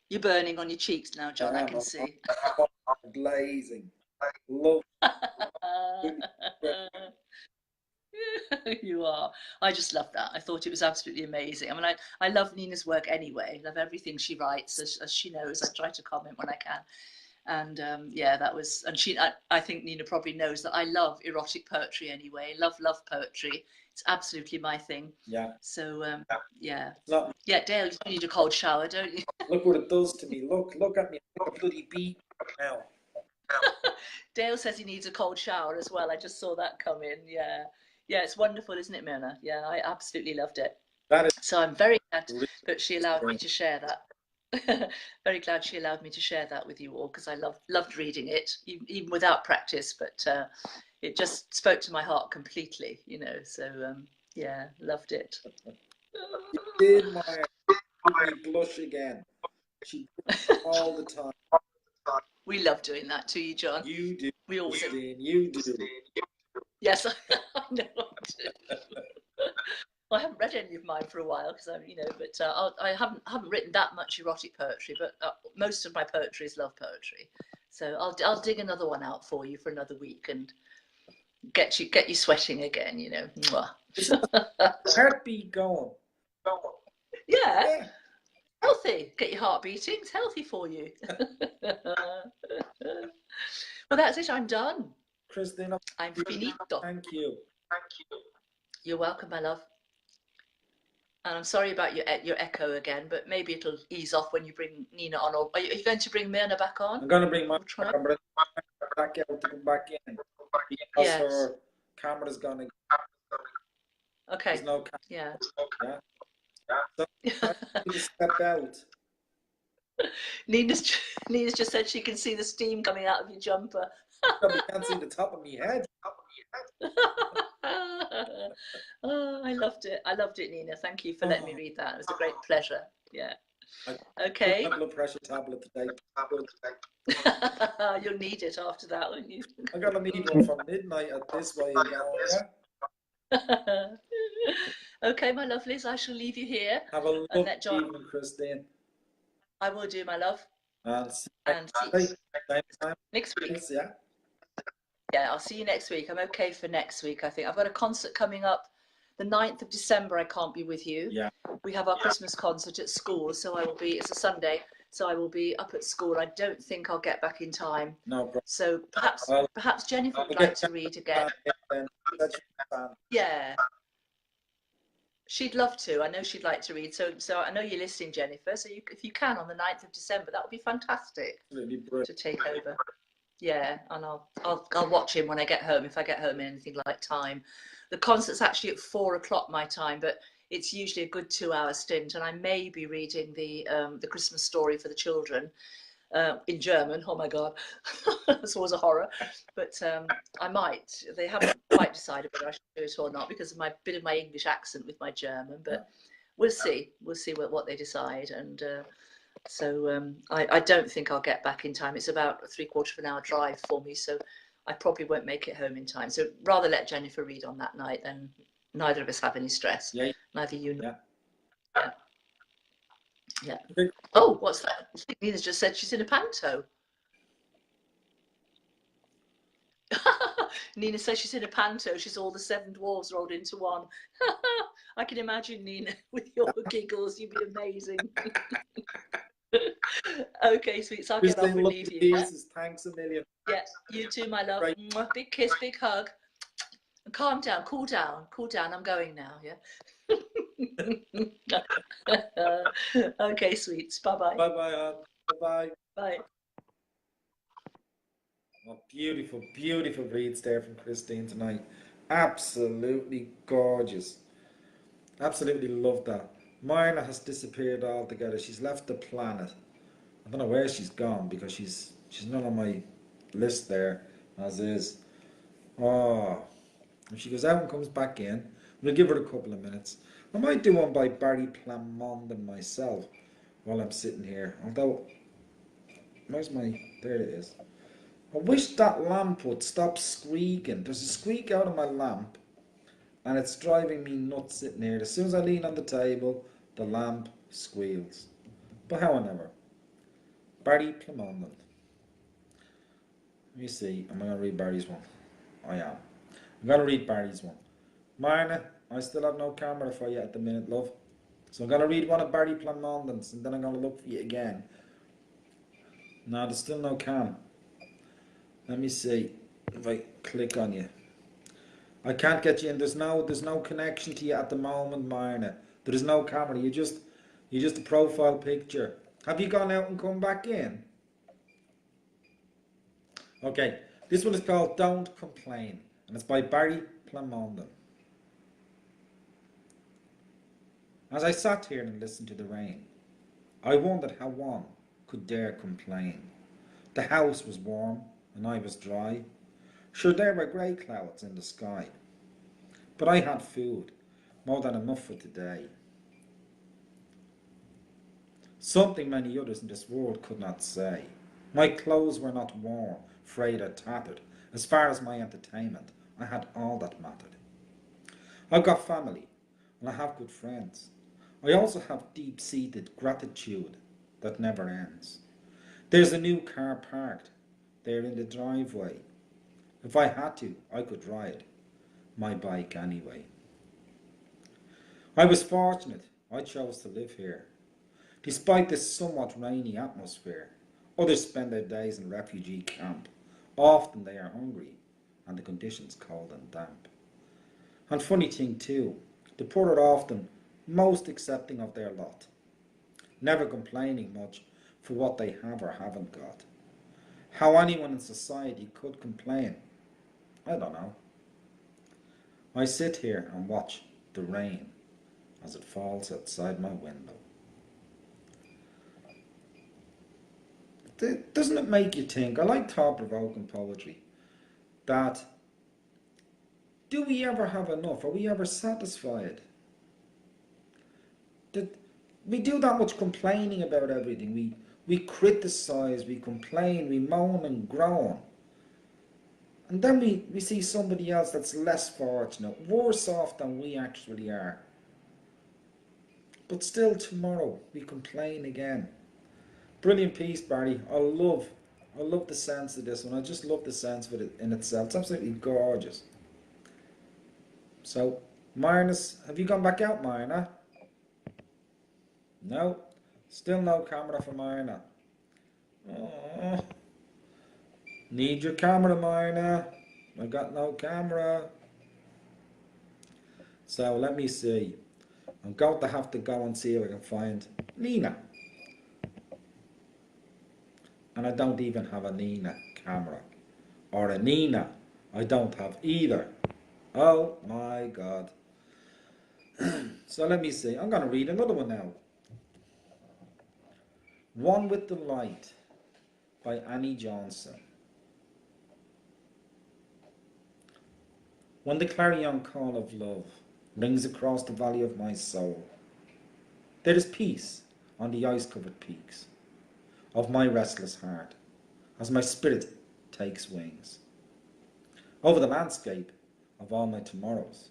You're burning on your cheeks now, John, I can see. I'm blazing. Love. You are. I just love that. I thought it was absolutely amazing. I mean, I love Nina's work anyway. I love everything she writes. As she knows, I try to comment when I can. And yeah, that was, and I think Nina probably knows that I love erotic poetry anyway. Love poetry. It's absolutely my thing. Yeah. So yeah. Not, yeah, Dale, you need a cold shower, don't you? Look what it does to me. Look at me. I'm a bloody bee now. Dale says he needs a cold shower as well. I just saw that come in. Yeah. Yeah, it's wonderful, isn't it, Myrna? Yeah, I absolutely loved it. So I'm very glad that she allowed me to share that. Very glad she allowed me to share that with you all, because I loved reading it, even without practice, but it just spoke to my heart completely, you know. So Yeah, loved it. You did, Maya. You made me blush again. She did it all the time. We love doing that to you, John. You do, We always Christine. You do. Yes, I know I do. Well, I haven't read any of mine for a while because I'm, but I haven't written that much erotic poetry, but most of my poetry is love poetry. So I'll dig another one out for you for another week and get you sweating again. Mwah. Heartbeat going. Yeah, Yeah. healthy. Get your heart beating. It's healthy for you. Well, that's it. I'm done. Christine, I'm finito. thank you. You're welcome, my love. And I'm sorry about your echo again, but maybe it'll ease off when you bring Nina on. Or are you going to bring Myrna back on? I'm going to bring my We'll try. camera back out to come back in. Because Yes. her camera's going to... Okay. There's no camera. Yeah. So I need to step out. Nina's just said she can see the steam coming out of your jumper. You can't see the top of my head. Oh, I loved it. I loved it, Nina. Thank you for letting me read that. It was a great pleasure. Yeah. Okay. My blood pressure tablet today. You'll need it after that, won't you? I'm going to need one from midnight at this way again. Yeah? Okay, my lovelies, I shall leave you here. Have a lovely let John... evening, Christine. I will do, my love. And see you next time. Next week. Yeah. Yeah, I'll see you next week. I'm okay for next week, I think. I've got a concert coming up the 9th of December. I can't be with you. Yeah. We have our Christmas concert at school, so it's a Sunday, so I will be up at school. I don't think I'll get back in time. No problem. So perhaps Jennifer would like to read again. Yeah. She'd love to. I know she'd like to read. So I know you're listening, Jennifer. So if you can on the 9th of December, that would be fantastic to take over. Yeah, and I'll watch him when I get home, if I get home in anything like time. The concert's actually at 4:00 my time, but it's usually a good 2-hour stint, and I may be reading the Christmas story for the children in German. Oh my God, it's always a horror. But I might. They haven't quite decided whether I should do it or not because of my bit of my English accent with my German. But we'll see. We'll see what they decide. And so I don't think I'll get back in time. It's about a 3/4 of an hour drive for me, so I probably won't make it home in time. So rather let Jennifer read on that night, then neither of us have any stress. Yeah. Neither you nor. Yeah. Yeah. Oh, what's that? I think Nina's just said she's in a panto. Nina says she's in a panto. She's all the 7 dwarves rolled into one. I can imagine, Nina, with your giggles. You'd be amazing. Okay, sweets, I'll get off and leave you. Jesus, thanks a million. Yeah, you too, my love. Right. Big kiss, big hug. Calm down, cool down. I'm going now, yeah? Okay, sweets. Bye-bye. Bye-bye. Bye-bye. Bye. Oh, beautiful, beautiful reads there from Christine tonight. Absolutely gorgeous. Absolutely love that. Myrna has disappeared altogether. She's left the planet. I don't know where she's gone because she's not on my list there as is. Oh, if she goes out and comes back in, we'll give her a couple of minutes. I might do one by Barry Plamondon myself while I'm sitting here. Although, where's my... There it is. I wish that lamp would stop squeaking. There's a squeak out of my lamp and it's driving me nuts sitting here. As soon as I lean on the table, the lamp squeals. But however, Barry Plamondon. Let me see. Am I going to read Barry's one? I am. I'm going to read Barry's one. Marna, I still have no camera for you at the minute, love. So I'm going to read one of Barry Plamondon's and then I'm going to look for you again. No, there's still no cam. Let me see if I click on you. I can't get you in. There's no connection to you at the moment, Marna. There is no camera. You're just a profile picture. Have you gone out and come back in? Okay. This one is called Don't Complain. And it's by Barry Plamondon. As I sat here and listened to the rain, I wondered how one could dare complain. The house was warm and I was dry. Sure, there were grey clouds in the sky. But I had food, more than enough for today. Something many others in this world could not say. My clothes were not worn, frayed or tattered. As far as my entertainment, I had all that mattered. I've got family, and I have good friends. I also have deep-seated gratitude that never ends. There's a new car parked there in the driveway. If I had to, I could ride my bike anyway. I was fortunate I chose to live here. Despite this somewhat rainy atmosphere, others spend their days in refugee camp. Often they are hungry and the conditions cold and damp. And funny thing too, the poor are often most accepting of their lot, never complaining much for what they have or haven't got. How anyone in society could complain, I don't know. I sit here and watch the rain as it falls outside my window. Doesn't it make you think? I like thought-provoking poetry. That do we ever have enough? Are we ever satisfied? That we do that much complaining about everything. We criticize, we complain, we moan and groan. And then we see somebody else that's less fortunate, worse off than we actually are. But still tomorrow we complain again. Brilliant piece, Barry. I love the sense of this one. I just love the sense of it in itself. It's absolutely gorgeous. So, Marnus, have you gone back out, Marna? No, still no camera for Marna. Oh, need your camera, Marna. I got no camera. So let me see. I'm going to have to go and see if I can find Nina. And I don't even have a Nina camera. Or a Nina. I don't have either. Oh my God. So let me see. I'm going to read another one now. One with the Light by Annie Johnson. When the clarion call of love rings across the valley of my soul, there is peace on the ice-covered peaks of my restless heart as my spirit takes wings. Over the landscape of all my tomorrows,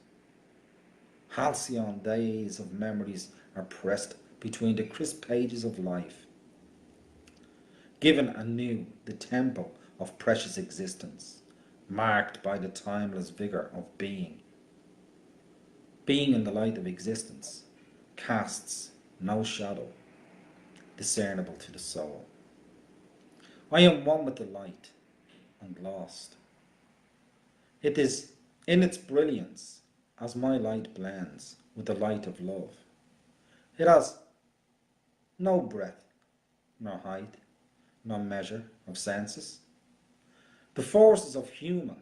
halcyon days of memories are pressed between the crisp pages of life, given anew the tempo of precious existence, marked by the timeless vigour of being. Being in the light of existence casts no shadow discernible to the soul. I am one with the light and lost. It is in its brilliance as my light blends with the light of love. It has no breadth, nor height, nor measure of senses. The forces of human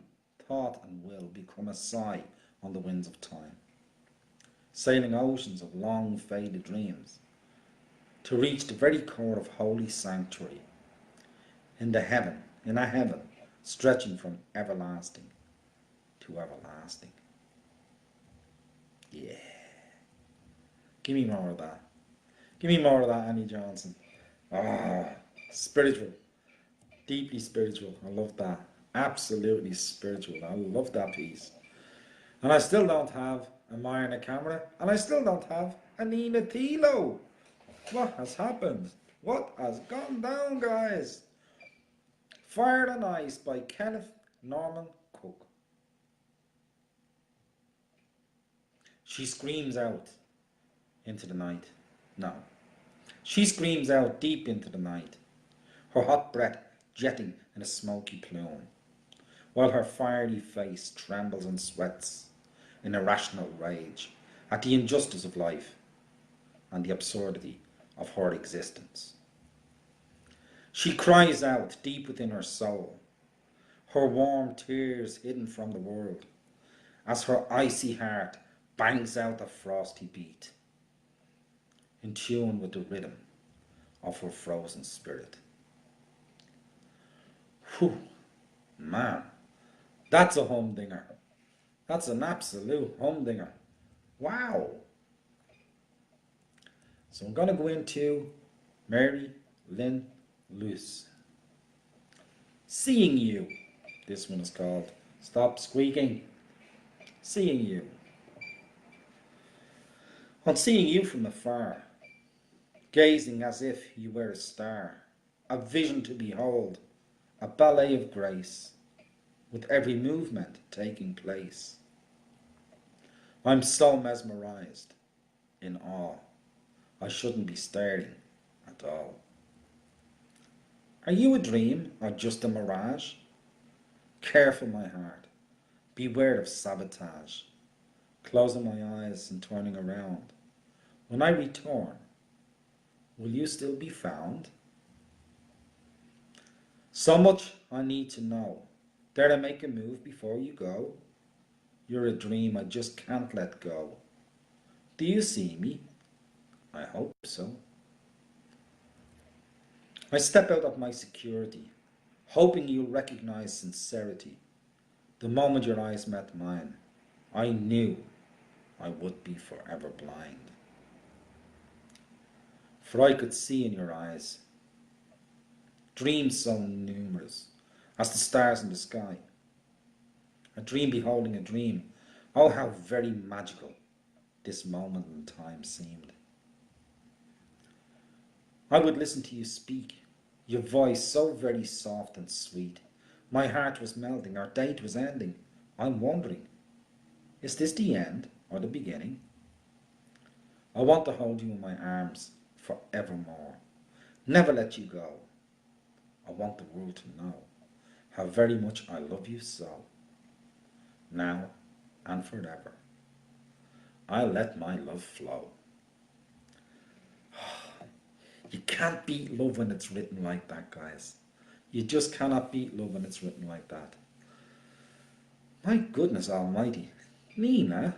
thought and will become a sigh on the winds of time, sailing oceans of long faded dreams to reach the very core of holy sanctuary in a heaven stretching from everlasting to everlasting. Yeah. Give me more of that. Give me more of that, Annie Johnson. Ah, spiritual. Deeply spiritual. I love that. Absolutely spiritual. I love that piece. And I still don't have a Marna camera. And I still don't have a Nina Tilo. What has happened? What has gone down, guys? Fire and Ice by Kenneth Norman Cook. She screams out into the night. No. She screams out deep into the night, her hot breath jetting in a smoky plume, while her fiery face trembles and sweats in irrational rage at the injustice of life and the absurdity of her existence. She cries out deep within her soul, her warm tears hidden from the world, as her icy heart bangs out a frosty beat, in tune with the rhythm of her frozen spirit. Whew, man, that's a humdinger. That's an absolute humdinger. Wow. So I'm going to go into Mary Lynn Lewis. Seeing You. This one is called. Stop squeaking. Seeing You. On seeing you from afar, gazing as if you were a star, a vision to behold, a ballet of grace, with every movement taking place. I'm so mesmerized, in awe, I shouldn't be staring at all. Are you a dream or just a mirage? Careful, my heart, beware of sabotage. Closing my eyes and turning around. When I return, will you still be found? So much I need to know. Dare to make a move before you go? You're a dream I just can't let go. Do you see me? I hope so. I step out of my security, hoping you'll recognize sincerity. The moment your eyes met mine, I knew I would be forever blind. For I could see in your eyes dreams so numerous as the stars in the sky. A dream beholding a dream. Oh, how very magical this moment in time seemed. I would listen to you speak, your voice so very soft and sweet. My heart was melting, our date was ending. I'm wondering, is this the end or the beginning? I want to hold you in my arms forevermore. Never let you go. I want the world to know how very much I love you so. Now and forever, I let my love flow. You can't beat love when it's written like that, guys. You just cannot beat love when it's written like that. My goodness almighty. Nina,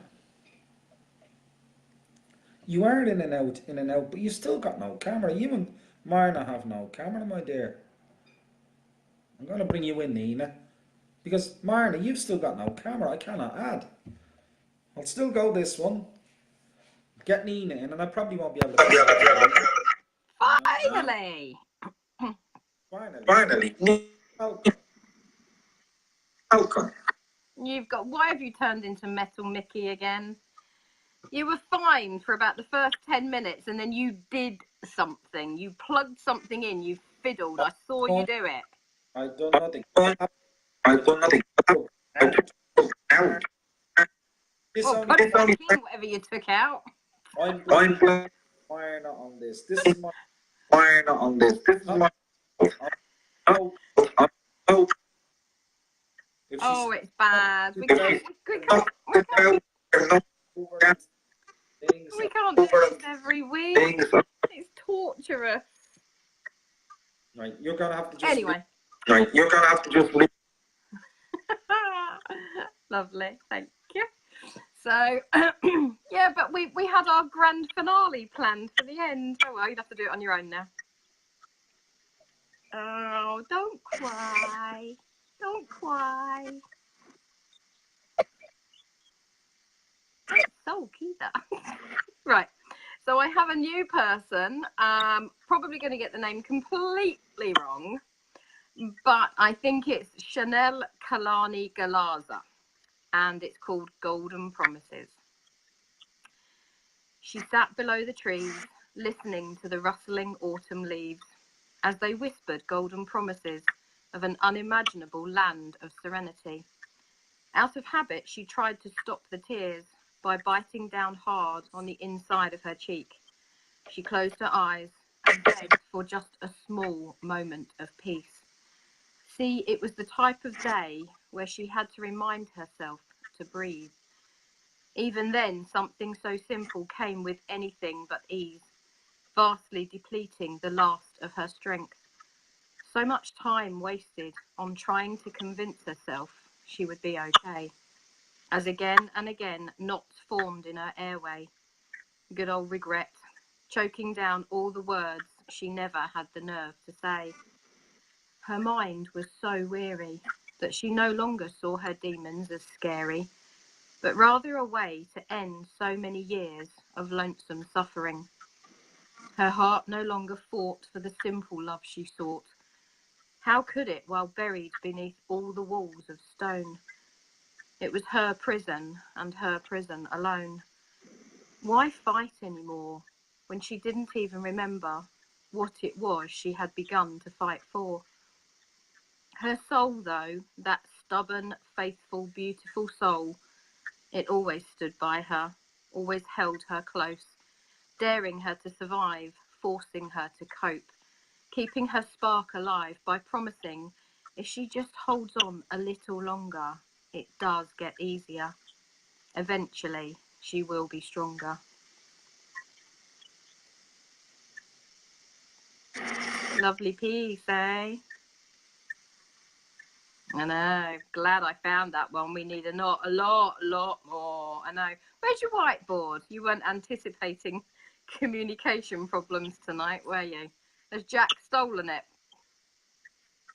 you are in and out, but you still got no camera. You and Marna have no camera, my dear. I'm going to bring you in, Nina. Because, Marna, you've still got no camera. I cannot add. I'll still go this one. Get Nina in, and I probably won't be able to... Finally! Finally. Welcome. Welcome. Why have you turned into Metal Mickey again? You were fine for about the first 10 minutes and then you did something. You plugged something in, you fiddled. I saw you do it. I've done nothing. I've done nothing. Out. Well, put it back in, whatever you took out. I'm fire not on this. This is my fire not on this. This is my oh. It's bad. We can't do this every week. It's torturous. Right, you're gonna have to just anyway. Right, you're gonna have to just leave. Lovely, thank you. So, yeah, but we had our grand finale planned for the end. Oh well, you'd have to do it on your own now. Oh, don't cry. Don't cry. It's so cute. Right. So I have a new person. Probably going to get the name completely wrong, but I think it's Chanel Kalani Galaza, and it's called Golden Promises. She sat below the trees, listening to the rustling autumn leaves as they whispered golden promises of an unimaginable land of serenity. Out of habit, she tried to stop the tears by biting down hard on the inside of her cheek. She closed her eyes and begged for just a small moment of peace. See, it was the type of day where she had to remind herself to breathe. Even then, something so simple came with anything but ease, vastly depleting the last of her strength. So much time wasted on trying to convince herself she would be okay, as again and again knots formed in her airway. Good old regret, choking down all the words she never had the nerve to say. Her mind was so weary that she no longer saw her demons as scary, but rather a way to end so many years of lonesome suffering. Her heart no longer fought for the simple love she sought. How could it while buried beneath all the walls of stone? It was her prison and her prison alone. Why fight anymore when she didn't even remember what it was she had begun to fight for? Her soul, though, that stubborn, faithful, beautiful soul, it always stood by her, always held her close, daring her to survive, forcing her to cope, keeping her spark alive by promising if she just holds on a little longer, it does get easier. Eventually, she will be stronger. Lovely piece, eh? I know. Glad I found that one. We need a lot more. I know. Where's your whiteboard? You weren't anticipating communication problems tonight, were you? Has Jack stolen it?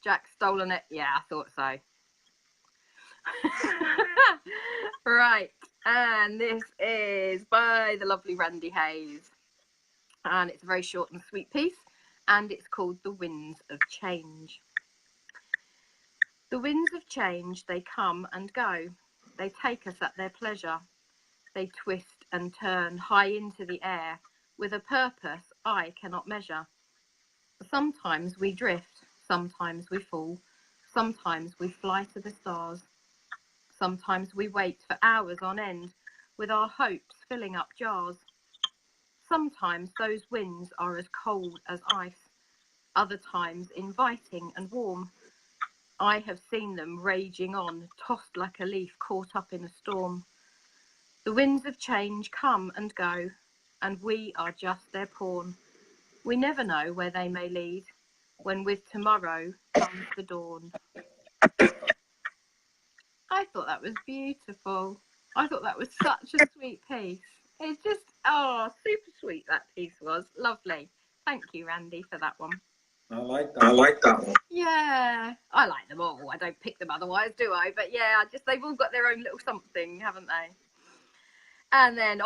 Jack stolen it? Yeah, I thought so. Right. And this is by the lovely Randy Hayes. And it's a very short and sweet piece. And it's called The Winds of Change. The winds of change, they come and go. They take us at their pleasure. They twist and turn high into the air with a purpose I cannot measure. Sometimes we drift, sometimes we fall, sometimes we fly to the stars. Sometimes we wait for hours on end with our hopes filling up jars. Sometimes those winds are as cold as ice, other times inviting and warm. I have seen them raging on, tossed like a leaf caught up in a storm. The winds of change come and go, and we are just their pawn. We never know where they may lead, when with tomorrow comes the dawn. I thought that was beautiful. I thought that was such a sweet piece. It's just, super sweet that piece was. Lovely. Thank you, Randy, for that one. I like that one. Yeah, I like them all. I don't pick them otherwise, do I? But yeah, they've all got their own little something, haven't they? And then,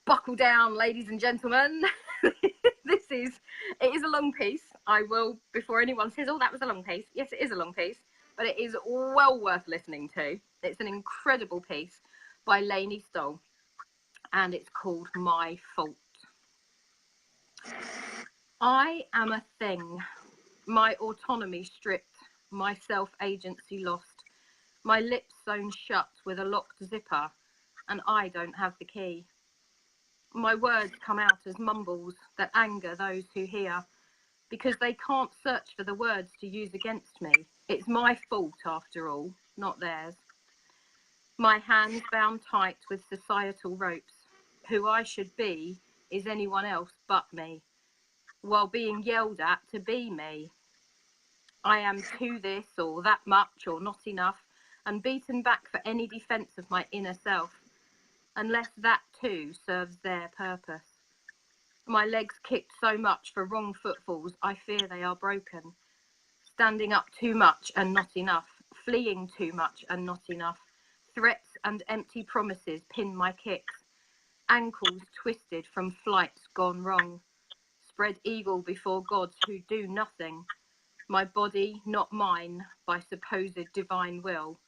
buckle down, ladies and gentlemen. It is a long piece. I will, before anyone says, that was a long piece. Yes, it is a long piece, but it is well worth listening to. It's an incredible piece by Lainey Stoll, and it's called My Fault. I am a thing. My autonomy stripped, my self-agency lost, my lips sewn shut with a locked zipper, and I don't have the key. My words come out as mumbles that anger those who hear, because they can't search for the words to use against me. It's my fault, after all, not theirs. My hands bound tight with societal ropes. Who I should be is anyone else but me, while being yelled at to be me. I am too this or that much or not enough, and beaten back for any defence of my inner self, unless that too serves their purpose. My legs kicked so much for wrong footfalls, I fear they are broken. Standing up too much and not enough, fleeing too much and not enough. Threats and empty promises pin my kicks. Ankles twisted from flights gone wrong. Spread eagle before gods who do nothing. My body not mine by supposed divine will.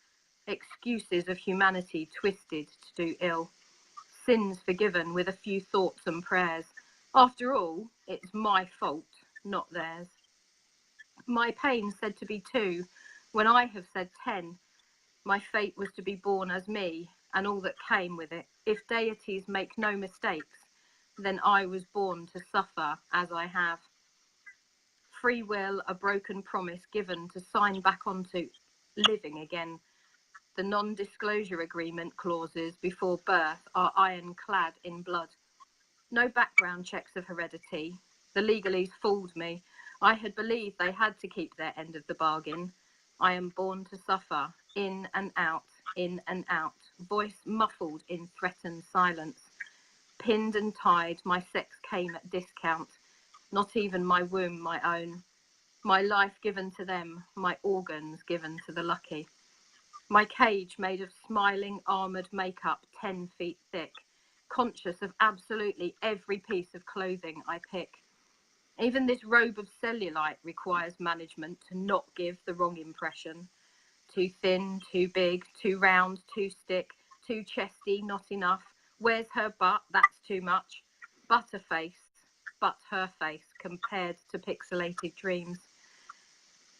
Excuses of humanity twisted to do ill. Sins forgiven with a few thoughts and prayers. After all, it's my fault, not theirs. My pain said to be 2, when I have said 10. My fate was to be born as me, and all that came with it. If deities make no mistakes, then I was born to suffer as I have. Free will, a broken promise given to sign back onto living again. The non-disclosure agreement clauses before birth are ironclad in blood. No background checks of heredity. The legalese fooled me. I had believed they had to keep their end of the bargain. I am born to suffer, in and out, voice muffled in threatened silence. Pinned and tied, my sex came at discount, not even my womb my own. My life given to them, my organs given to the lucky. My cage made of smiling armoured makeup 10 feet thick, conscious of absolutely every piece of clothing I pick. Even this robe of cellulite requires management to not give the wrong impression. Too thin, too big, too round, too stick, too chesty, not enough. Where's her butt? That's too much. Butterface, but her face compared to pixelated dreams.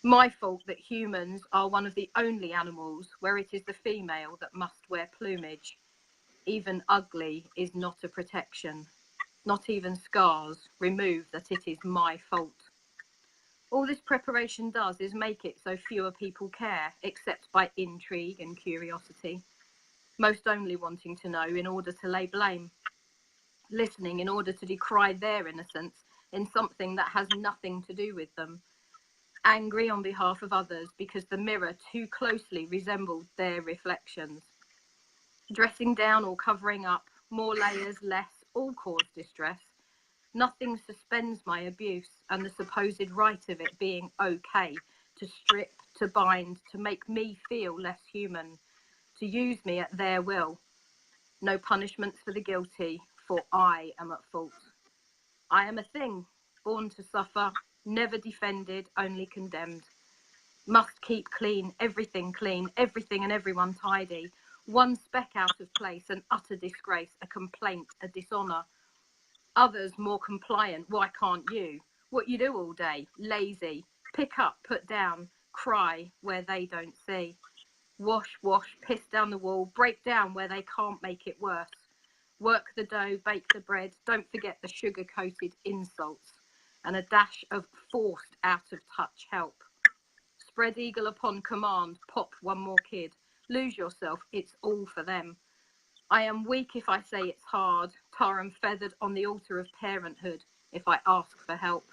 My fault that humans are one of the only animals where it is the female that must wear plumage. Even ugly is not a protection. Not even scars remove that it is my fault. All this preparation does is make it so fewer people care, except by intrigue and curiosity, most only wanting to know in order to lay blame, listening in order to decry their innocence in something that has nothing to do with them, angry on behalf of others because the mirror too closely resembled their reflections. Dressing down or covering up, more layers, less, all cause distress. Nothing suspends my abuse and the supposed right of it being okay to strip, to bind, to make me feel less human, to use me at their will. No punishments for the guilty, for I am at fault. I am a thing, born to suffer, never defended, only condemned. Must keep clean, everything and everyone tidy. One speck out of place, an utter disgrace, a complaint, a dishonour. Others more compliant, why can't you? What you do all day, lazy, pick up, put down, cry where they don't see. Wash, piss down the wall, break down where they can't make it worse. Work the dough, bake the bread, don't forget the sugar-coated insults, and a dash of forced out-of-touch help. Spread eagle upon command, pop one more kid. Lose yourself, it's all for them. I am weak if I say it's hard, tar and feathered on the altar of parenthood if I ask for help.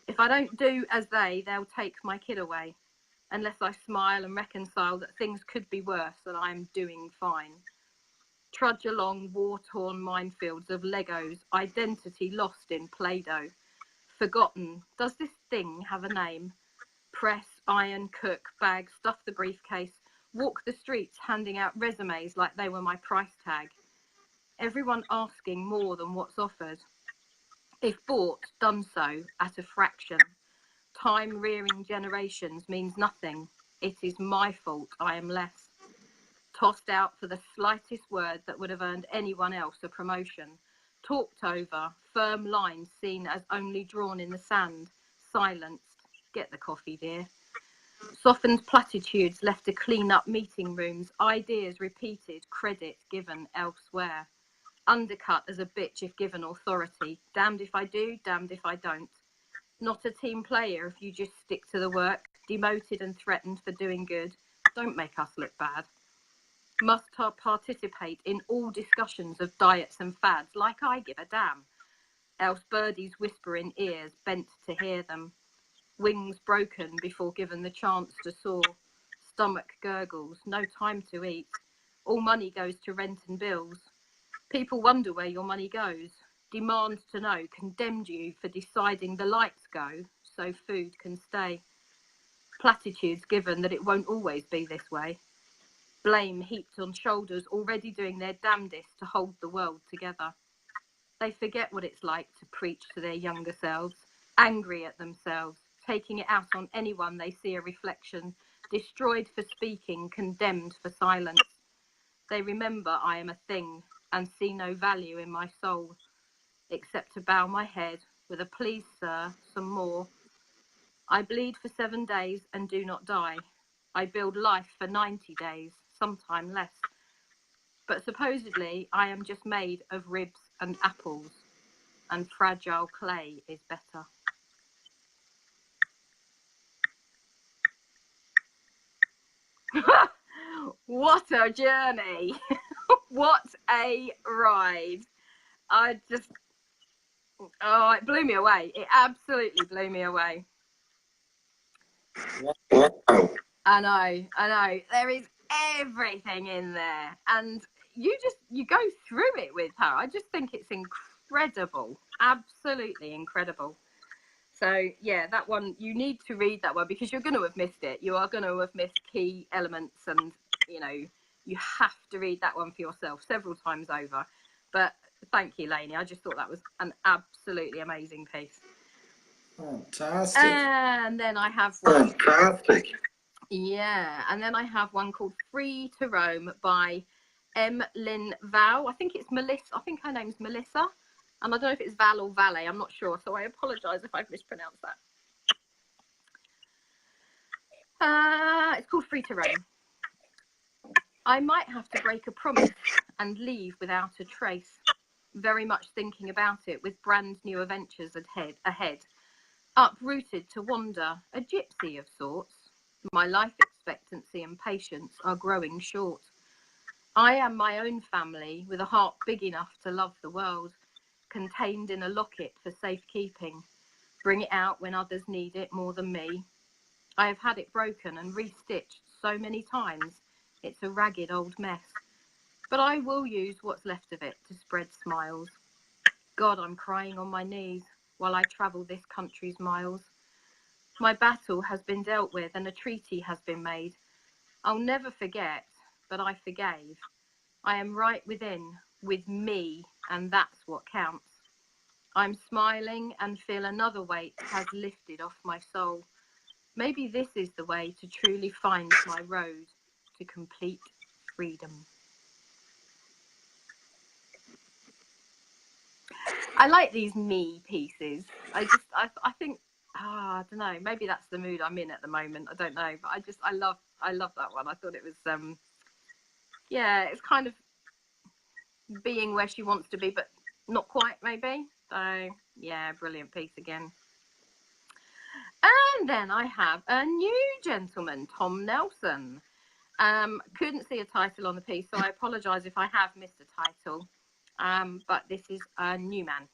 If I don't do as they'll take my kid away, unless I smile and reconcile that things could be worse and I am doing fine. Trudge along war-torn minefields of Legos, identity lost in Play-Doh. Forgotten, does this thing have a name? Press, iron, cook, bag, stuff the briefcase, walk the streets handing out resumes like they were my price tag. Everyone asking more than what's offered. If bought, done so at a fraction. Time rearing generations means nothing. It is my fault I am less. Tossed out for the slightest word that would have earned anyone else a promotion. Talked over, firm lines seen as only drawn in the sand. Silenced. Get the coffee, dear. Softened platitudes left to clean up meeting rooms, ideas repeated, credit given elsewhere. Undercut as a bitch if given authority, damned if I do, damned if I don't. Not a team player if you just stick to the work, demoted and threatened for doing good. Don't make us look bad. Must participate in all discussions of diets and fads like I give a damn. Else birdies whisper in ears, bent to hear them. Wings broken before given the chance to soar. Stomach gurgles, no time to eat. All money goes to rent and bills. People wonder where your money goes. Demand to know condemned you for deciding the lights go so food can stay. Platitudes given that it won't always be this way. Blame heaped on shoulders already doing their damnedest to hold the world together. They forget what it's like to preach to their younger selves, angry at themselves, taking it out on anyone they see a reflection, destroyed for speaking, condemned for silence. They remember I am a thing and see no value in my soul, except to bow my head with a please, sir, some more. I bleed for 7 days and do not die. I build life for 90 days, sometime less. But supposedly I am just made of ribs and apples, and fragile clay is better. What a journey. What a ride. It blew me away. It absolutely blew me away. I know. There is everything in there. And you go through it with her. I just think it's incredible. Absolutely incredible. So yeah, that one, you need to read that one because you're going to have missed it. You are going to have missed key elements, and you know, you have to read that one for yourself several times over. But thank you, Lainey. I just thought that was an absolutely amazing piece. Fantastic. And then I have one. Fantastic. Yeah, and then I have one called Free to Roam by M. Lynn Val. I think it's Melissa. I think her name's Melissa. And I don't know if it's Val or Valet. I'm not sure. So I apologise if I've mispronounced that. It's called Free to Roam. I might have to break a promise and leave without a trace. Very much thinking about it with brand new adventures ahead. Uprooted to wander, a gypsy of sorts. My life expectancy and patience are growing short. I am my own family with a heart big enough to love the world, contained in a locket for safekeeping. Bring it out when others need it more than me. I have had it broken and restitched so many times, it's a ragged old mess. But I will use what's left of it to spread smiles. God, I'm crying on my knees while I travel this country's miles. My battle has been dealt with and a treaty has been made. I'll never forget, but I forgave. I am right within, with me, and that's what counts. I'm smiling and feel another weight has lifted off my soul. Maybe this is the way to truly find my road to complete freedom. I like these me pieces. I think, I don't know, maybe that's the mood I'm in at the moment. I don't know, but I love that one. I thought it was, yeah, it's kind of being where she wants to be, but not quite, maybe. So yeah, brilliant piece again. And then I have a new gentleman, Tom Nelson. Couldn't see a title on the piece, so I apologise if I have missed a title. But this is a new man.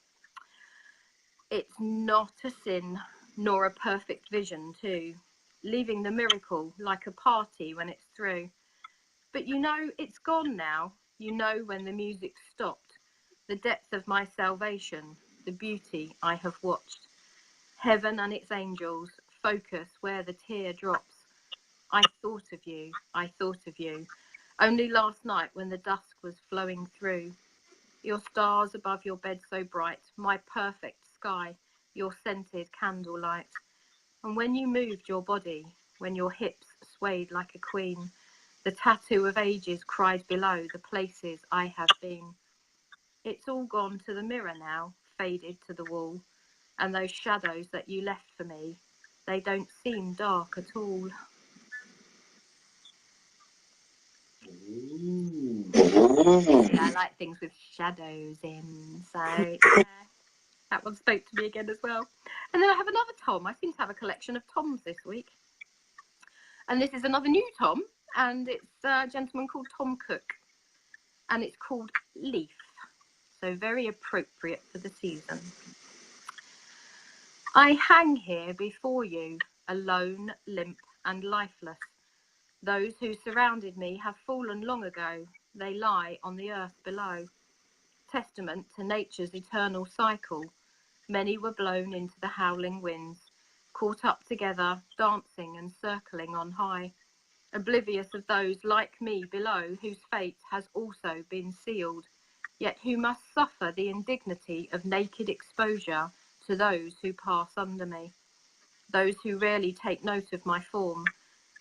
It's not a sin, nor a perfect vision too, leaving the miracle like a party when it's through. But you know it's gone now, you know when the music stopped, the depth of my salvation, the beauty I have watched. Heaven and its angels focus where the tear drops. I thought of you, I thought of you, only last night when the dusk was flowing through. Your stars above your bed so bright, my perfect sky, your scented candlelight. And when you moved your body, when your hips swayed like a queen, the tattoo of ages cried below the places I have been. It's all gone to the mirror now, faded to the wall, and those shadows that you left for me, they don't seem dark at all. Ooh. See, I like things with shadows in, so yeah, that one spoke to me again as well. And then I have another Tom. I seem to have a collection of Toms this week. And this is another new Tom, and it's a gentleman called Tom Cook, and it's called Leaf, so very appropriate for the season. I hang here before you, alone, limp and lifeless. Those who surrounded me have fallen long ago, they lie on the earth below. Testament to nature's eternal cycle, many were blown into the howling winds, caught up together, dancing and circling on high, oblivious of those like me below whose fate has also been sealed, yet who must suffer the indignity of naked exposure to those who pass under me, those who rarely take note of my form,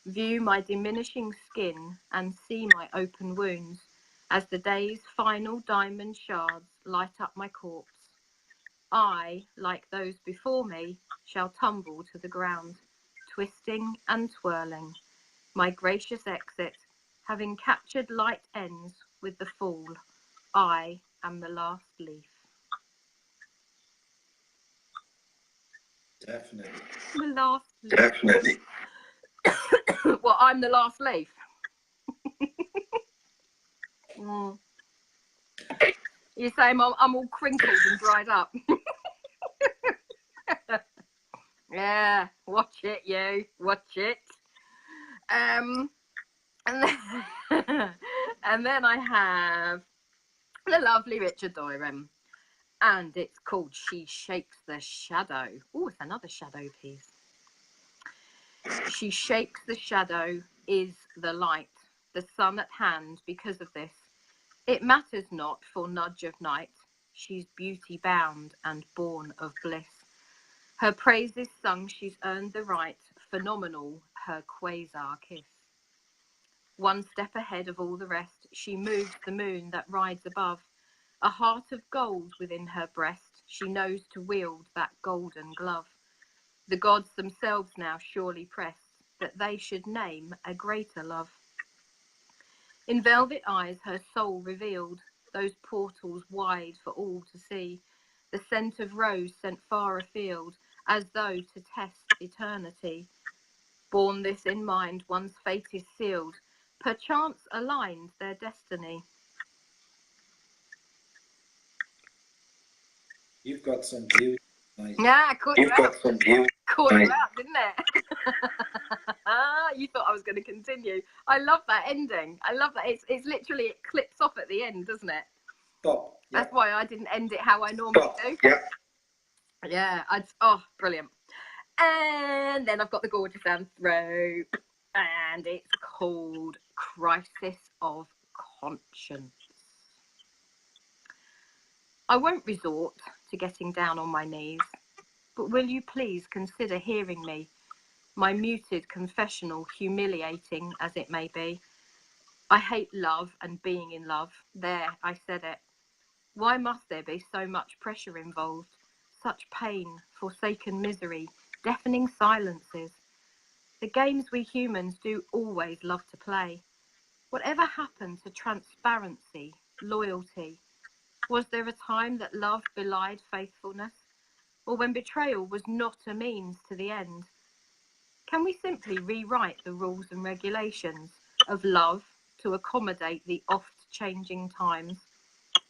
view my diminishing skin and see my open wounds as the day's final diamond shards light up my corpse. I, like those before me, shall tumble to the ground, twisting and twirling. My gracious exit, having captured light ends with the fall. I am the last leaf. Definitely. The last leaf. Definitely. Well, I'm the last leaf. Mm. You say I'm all crinkled and dried up. Yeah, watch it, you. Watch it. And then, and then I have the lovely Richard Doiron. and it's called She Shakes the Shadow. Oh, it's another shadow piece. She shakes the shadow, is the light, the sun at hand because of this. It matters not for nudge of night, she's beauty bound and born of bliss. Her praises sung, she's earned the right, phenomenal, her quasar kiss. One step ahead of all the rest, she moves the moon that rides above. A heart of gold within her breast, she knows to wield that golden glove. The gods themselves now surely press, that they should name a greater love. In velvet eyes her soul revealed, those portals wide for all to see, the scent of rose sent far afield, as though to test eternity. Born this in mind, one's fate is sealed, perchance aligned their destiny. You've got some beauty. Yeah, caught you out. some beauty. Caught you out, didn't it? You thought I was going to continue. I love that ending. I love that. It's literally, it clips off at the end, doesn't it? Stop. Yeah. That's why I didn't end it how I normally do. Yeah. Yeah, oh, brilliant. And then I've got the gorgeous anthro, and it's called Crisis of Conscience. I won't resort to getting down on my knees, but will you please consider hearing me, my muted confessional, humiliating as it may be. I hate love and being in love. There, I said it. Why must there be so much pressure involved? Such pain, forsaken misery, deafening silences. The games we humans do always love to play. Whatever happened to transparency, loyalty? Was there a time that love belied faithfulness? Or when betrayal was not a means to the end? Can we simply rewrite the rules and regulations of love to accommodate the oft-changing times?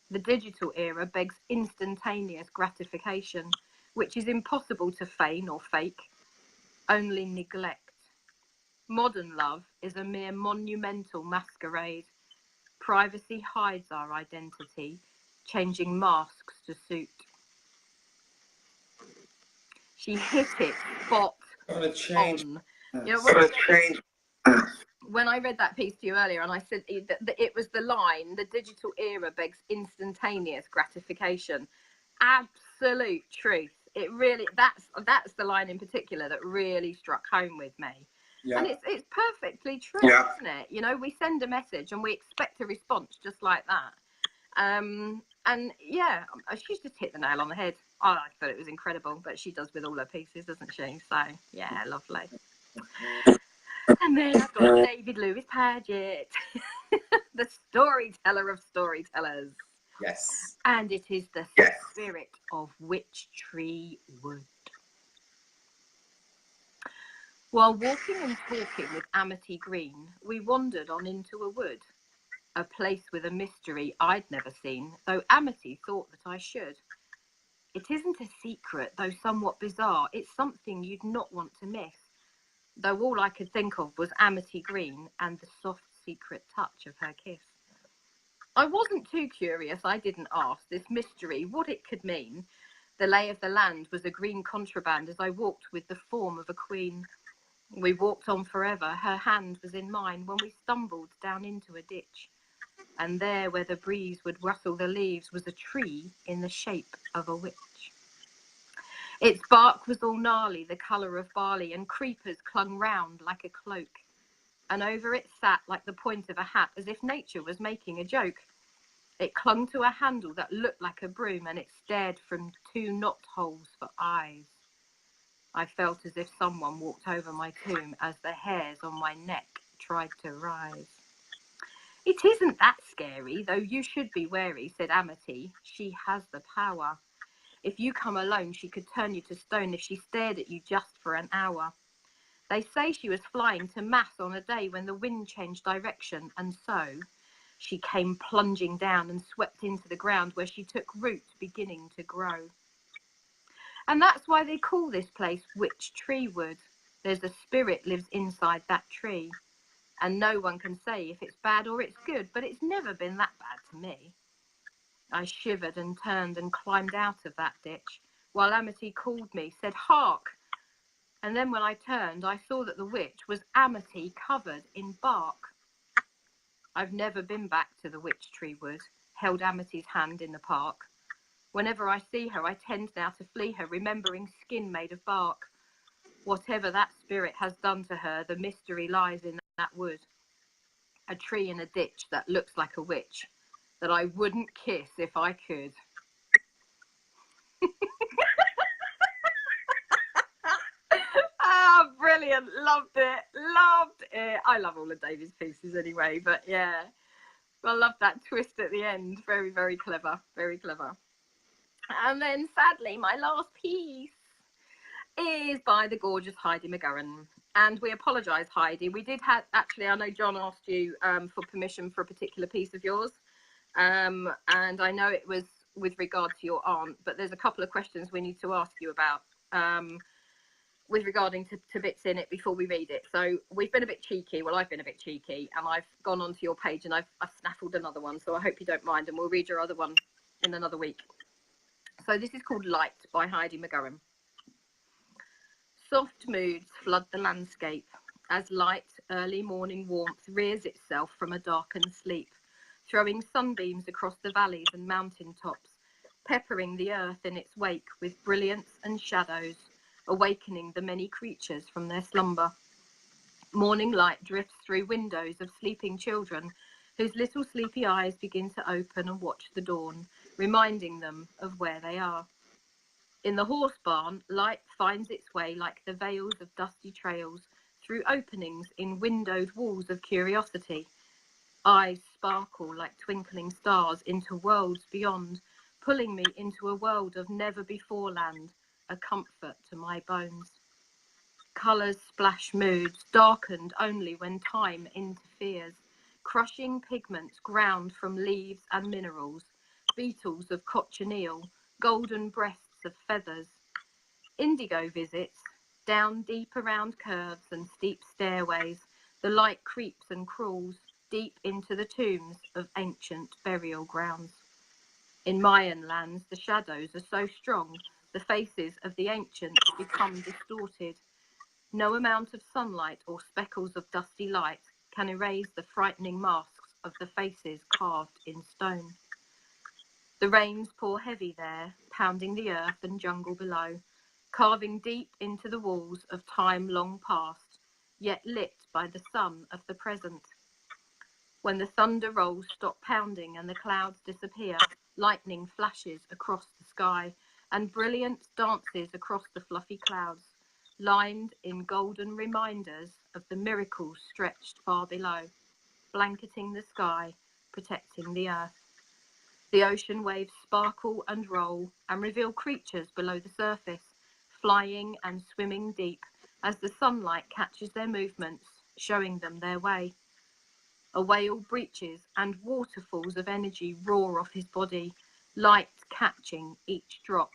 The digital era begs instantaneous gratification, which is impossible to feign or fake, only neglect. Modern love is a mere monumental masquerade. Privacy hides our identity, changing masks to suit. She hit it spot on. You know, when I read that piece to you earlier, and I said that it was the line, the digital era begs instantaneous gratification. Absolute truth. It really, that's the line in particular that really struck home with me. Yeah. And it's perfectly true, isn't it? You know, we send a message and we expect a response just like that. And yeah, she's just hit the nail on the head. Oh, I thought it was incredible, but she does with all her pieces, doesn't she? So yeah, lovely. And then I've got David Lewis Paget, the storyteller of storytellers. Yes. And it is the spirit of Witch Tree Wood. While walking and talking with Amity Green, we wandered on into a wood, a place with a mystery I'd never seen, though Amity thought that I should. It isn't a secret, though somewhat bizarre. It's something you'd not want to miss, though all I could think of was Amity Green and the soft secret touch of her kiss. I wasn't too curious, I didn't ask this mystery what it could mean. The lay of the land was a green contraband as I walked with the form of a queen. We walked on forever, her hand was in mine when we stumbled down into a ditch. And there where the breeze would rustle the leaves was a tree in the shape of a witch. Its bark was all gnarly, the colour of barley, and creepers clung round like a cloak. And over it sat like the point of a hat, as if nature was making a joke. It clung to a handle that looked like a broom, and it stared from 2 knot holes for eyes. I felt as if someone walked over my tomb as the hairs on my neck tried to rise. It isn't that scary, though you should be wary, said Amity. She has the power. If you come alone, she could turn you to stone if she stared at you just for an hour. They say she was flying to Mass on a day when the wind changed direction, and so she came plunging down and swept into the ground where she took root, beginning to grow. And that's why they call this place Witch Tree Wood. There's a spirit lives inside that tree. And no one can say if it's bad or it's good, but it's never been that bad to me. I shivered and turned and climbed out of that ditch, while Amity called me, said, "Hark!" And then when I turned, I saw that the witch was Amity covered in bark. I've never been back to the Witch Tree Wood, held Amity's hand in the park. Whenever I see her, I tend now to flee her, remembering skin made of bark. Whatever that spirit has done to her, the mystery lies in that wood. A tree in a ditch that looks like a witch, that I wouldn't kiss if I could. Ah, brilliant. Loved it. Loved it. I love all of David's pieces anyway, but yeah. I love that twist at the end. Very, very clever. Very clever. And then sadly, my last piece is by the gorgeous Heidi McGurran. And we apologise, Heidi. We did have, actually, I know John asked you for permission for a particular piece of yours. And I know it was with regard to your aunt, but there's a couple of questions we need to ask you about with regarding to bits in it before we read it. So we've been a bit cheeky. Well, I've been a bit cheeky, and I've gone onto your page and I've snaffled another one. So I hope you don't mind, and we'll read your other one in another week. So this is called Light by Heidi McGurran. Soft moods flood the landscape as light, early morning warmth rears itself from a darkened sleep, throwing sunbeams across the valleys and mountain tops, peppering the earth in its wake with brilliance and shadows, awakening the many creatures from their slumber. Morning light drifts through windows of sleeping children, whose little sleepy eyes begin to open and watch the dawn, reminding them of where they are. In the horse barn, light finds its way like the veils of dusty trails through openings in windowed walls of curiosity. Eyes sparkle like twinkling stars into worlds beyond, pulling me into a world of never-before land, a comfort to my bones. Colours splash moods, darkened only when time interferes, crushing pigments ground from leaves and minerals, beetles of cochineal, golden breasts of feathers. Indigo visits, down deep around curves and steep stairways, the light creeps and crawls deep into the tombs of ancient burial grounds. In Mayan lands, the shadows are so strong, the faces of the ancients become distorted. No amount of sunlight or speckles of dusty light can erase the frightening masks of the faces carved in stone. The rains pour heavy there, pounding the earth and jungle below, carving deep into the walls of time long past, yet lit by the sun of the present. When the thunder rolls stop pounding and the clouds disappear, lightning flashes across the sky, and brilliance dances across the fluffy clouds, lined in golden reminders of the miracles stretched far below, blanketing the sky, protecting the earth. The ocean waves sparkle and roll and reveal creatures below the surface, flying and swimming deep as the sunlight catches their movements, showing them their way. A whale breaches and waterfalls of energy roar off his body, light catching each drop,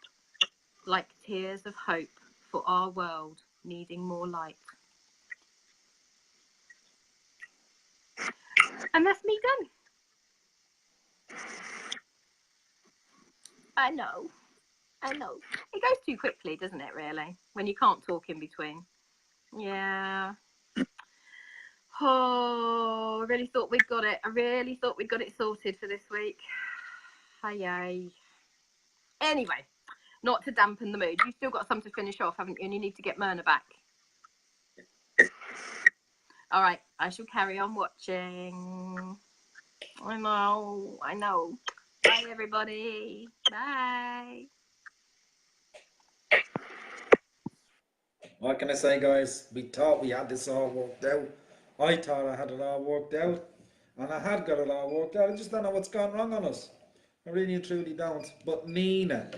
like tears of hope for our world needing more light. And that's me done. I know. It goes too quickly, doesn't it, really? When you can't talk in between. Yeah. Oh, I really thought we'd got it. I really thought we'd got it sorted for this week. Yay. Anyway, not to dampen the mood. You've still got some to finish off, haven't you? And you need to get Myrna back. All right, I shall carry on watching. I know. Bye, everybody. Bye. What can I say, guys? We thought we had this all worked out. I thought I had it all worked out. And I had got it all worked out. I just don't know what's gone wrong on us. I really and truly don't. But Nina,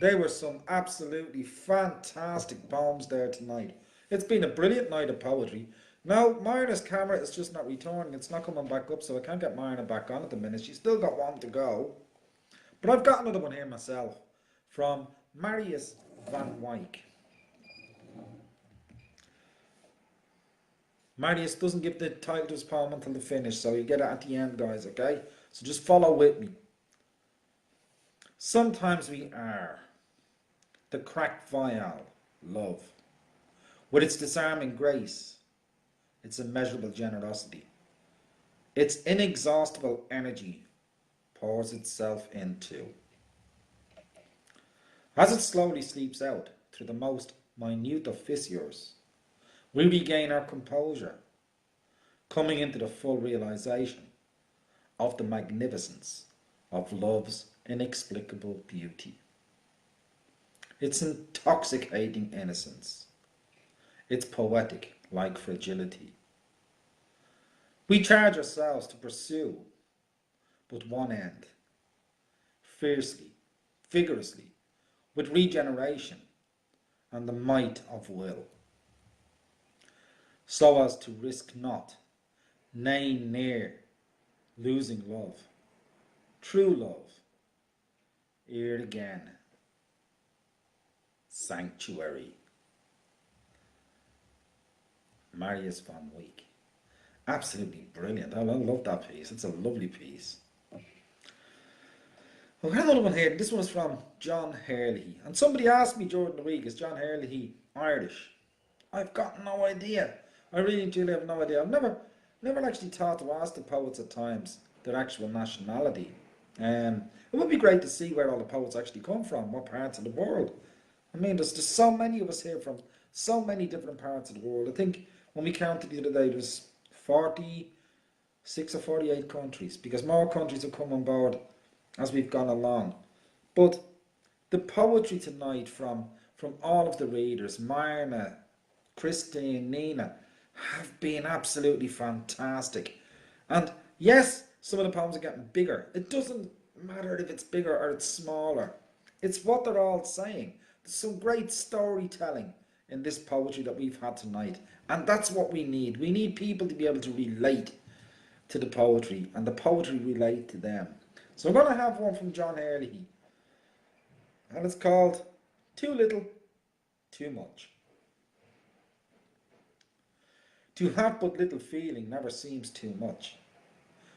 there were some absolutely fantastic poems there tonight. It's been a brilliant night of poetry. Now, Myrna's camera is just not returning. It's not coming back up, so I can't get Myrna back on at the minute. She's still got one to go. But I've got another one here myself from Marius van Wyk. Marius doesn't give the title to his poem until the finish, so you get it at the end, guys, okay? So just follow with me. Sometimes we are the cracked vial, love, with its disarming grace, its immeasurable generosity, its inexhaustible energy pours itself into. As it slowly sleeps out through the most minute of fissures, we regain our composure, coming into the full realization of the magnificence of love's inexplicable beauty, its intoxicating innocence, its poetic like fragility. We charge ourselves to pursue but one end, fiercely, vigorously, with regeneration and the might of will, so as to risk not, nay near, losing love, true love, ere again, sanctuary. Marius van Wyk. Absolutely brilliant. I love that piece. It's a lovely piece. I've got another one here. This one is from John Hurley. And somebody asked me during the week, is John Hurley Irish? I've got no idea. I really truly have no idea. I've never actually thought to ask the poets at times their actual nationality. It would be great to see where all the poets actually come from, what parts of the world. I mean, there's so many of us here from so many different parts of the world. I think when we counted the other day, there's 46 or 48 countries, because more countries have come on board as we've gone along. But the poetry tonight from all of the readers, Marna, Christine, Nina, have been absolutely fantastic. And yes, some of the poems are getting bigger. It doesn't matter if it's bigger or it's smaller. It's what they're all saying. There's some great storytelling in this poetry that we've had tonight. And that's what we need. We need people to be able to relate to the poetry, and the poetry relate to them. So I'm going to have one from John Hurley, and it's called Too Little, Too Much. To have but little feeling never seems too much.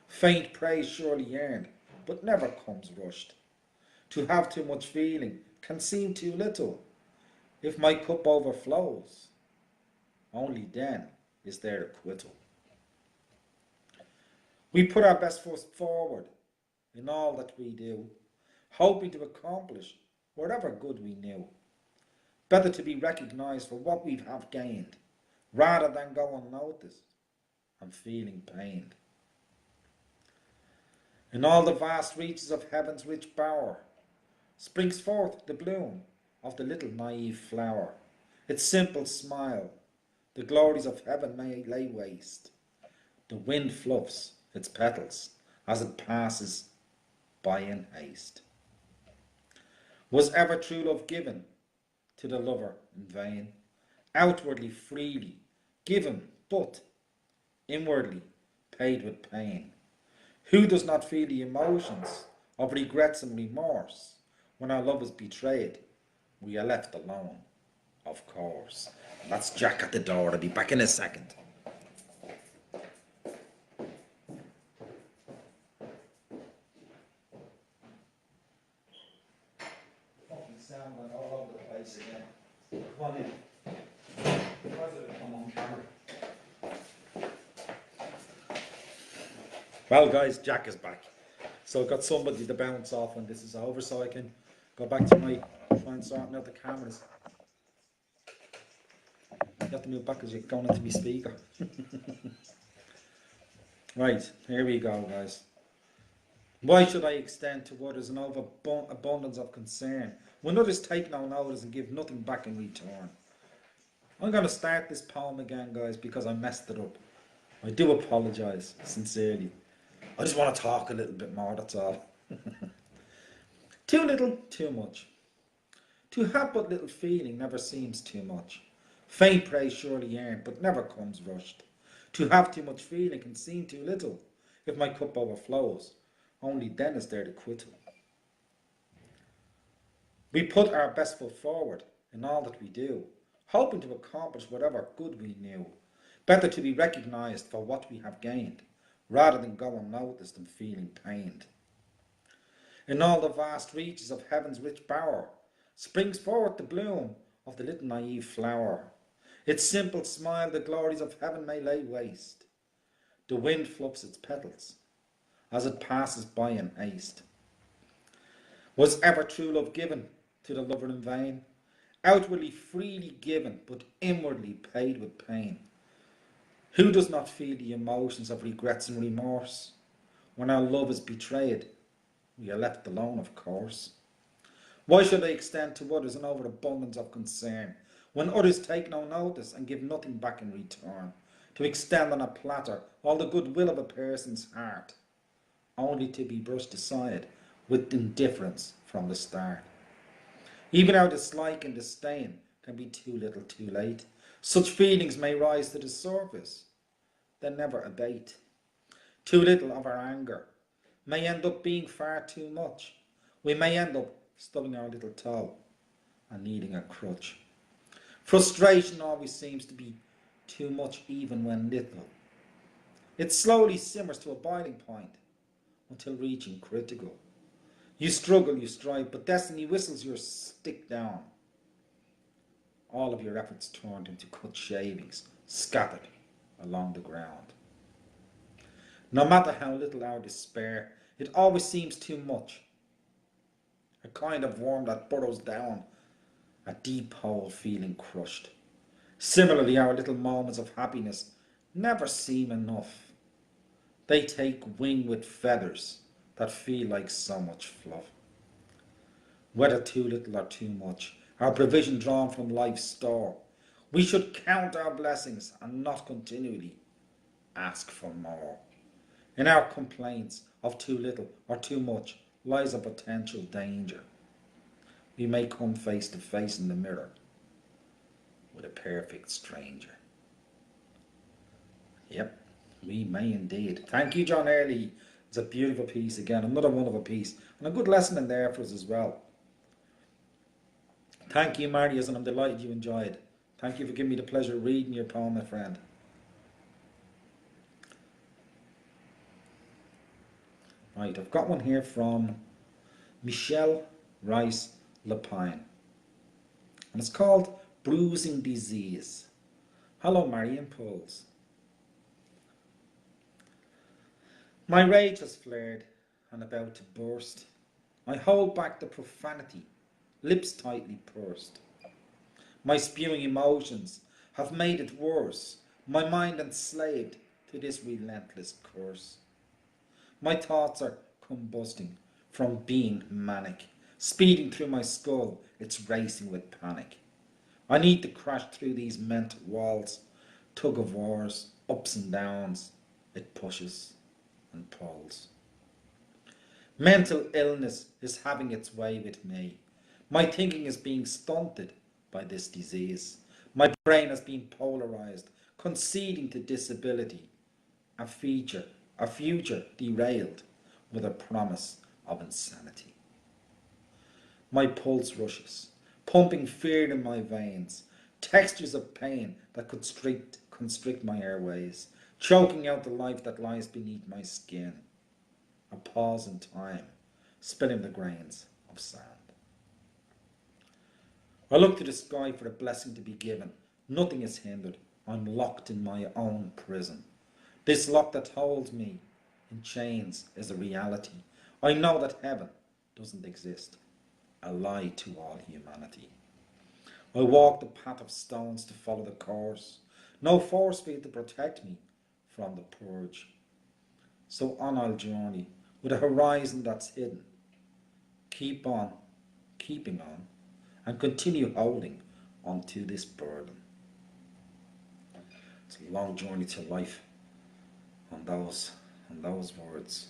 Faint praise surely earned, but never comes rushed. To have too much feeling can seem too little. If my cup overflows, only then is there acquittal. We put our best foot forward in all that we do, hoping to accomplish whatever good we knew. Better to be recognised for what we have gained, rather than go unnoticed and feeling pained. In all the vast reaches of heaven's rich bower springs forth the bloom of the little naive flower. Its simple smile the glories of heaven may lay waste. The wind fluffs its petals as it passes by in haste. Was ever true love given to the lover in vain? Outwardly freely given, but inwardly paid with pain. Who does not feel the emotions of regrets and remorse when our love is betrayed? We are left alone, of course. And that's Jack at the door. I'll be back in a second. Fucking sound went all over the place again. Come on in. Why did it come on camera? Well guys, Jack is back. So I've got somebody to bounce off when this is over, so I can go back to my try and sorting out the cameras. You have to move back because you're going into my speaker. Right, here we go guys. Why should I extend to others an overabundance of concern when others take no notice and give nothing back in return? I'm going to start this poem again guys because I messed it up. I do apologise, sincerely. I just want to talk a little bit more, that's all. Too little, too much. To have but little feeling never seems too much. Faint praise surely earned, but never comes rushed. To have too much feeling can seem too little. If my cup overflows, only then is there the quittal. We put our best foot forward in all that we do, hoping to accomplish whatever good we knew. Better to be recognised for what we have gained, rather than go unnoticed and feeling pained. In all the vast reaches of heaven's rich bower springs forth the bloom of the little naive flower. Its simple smile the glories of heaven may lay waste. The wind fluffs its petals as it passes by in haste. Was ever true love given to the lover in vain? Outwardly freely given, but inwardly paid with pain. Who does not feel the emotions of regrets and remorse? When our love is betrayed, we are left alone, of course. Why should I extend to others an overabundance of concern, when others take no notice and give nothing back in return? To extend on a platter all the goodwill of a person's heart, only to be brushed aside with indifference from the start. Even our dislike and disdain can be too little too late. Such feelings may rise to the surface, then never abate. Too little of our anger may end up being far too much. We may end up stubbing our little toe and needing a crutch. Frustration always seems to be too much even when little. It slowly simmers to a boiling point until reaching critical. You struggle, you strive, but destiny whistles your stick down. All of your efforts turned into cut shavings, scattered along the ground. No matter how little our despair, it always seems too much. A kind of worm that burrows down a deep hole feeling crushed. Similarly, our little moments of happiness never seem enough. They take wing with feathers that feel like so much fluff. Whether too little or too much, our provision drawn from life's store, we should count our blessings and not continually ask for more. In our complaints of too little or too much lies a potential danger. We may come face to face in the mirror with a perfect stranger. Yep, we may indeed. Thank you, John Early. It's a beautiful piece again, another one of a piece, and a good lesson in there for us as well. Thank you, Marius, and I'm delighted you enjoyed. Thank you for giving me the pleasure of reading your poem, my friend. Right, I've got one here from Michelle Rice Lapine, and it's called Bruising Disease. Hello, Marion Pulls. My rage has flared and about to burst. I hold back the profanity, lips tightly pursed. My spewing emotions have made it worse, my mind enslaved to this relentless curse. My thoughts are combusting from being manic, speeding through my skull, it's racing with panic. I need to crash through these mental walls, tug of wars, ups and downs, it pushes and pulls. Mental illness is having its way with me. My thinking is being stunted by this disease. My brain has been polarized, conceding to disability. A future derailed with a promise of insanity. My pulse rushes, pumping fear in my veins, textures of pain that could constrict my airways, choking out the life that lies beneath my skin. A pause in time, spilling the grains of sand. I look to the sky for a blessing to be given. Nothing is hindered. I'm locked in my own prison. This lock that holds me in chains is a reality. I know that heaven doesn't exist. A lie to all humanity. I walk the path of stones to follow the course. No force field to protect me from the purge. So on I'll journey with a horizon that's hidden. Keep on, keeping on, and continue holding onto this burden. It's a long journey to life on those words.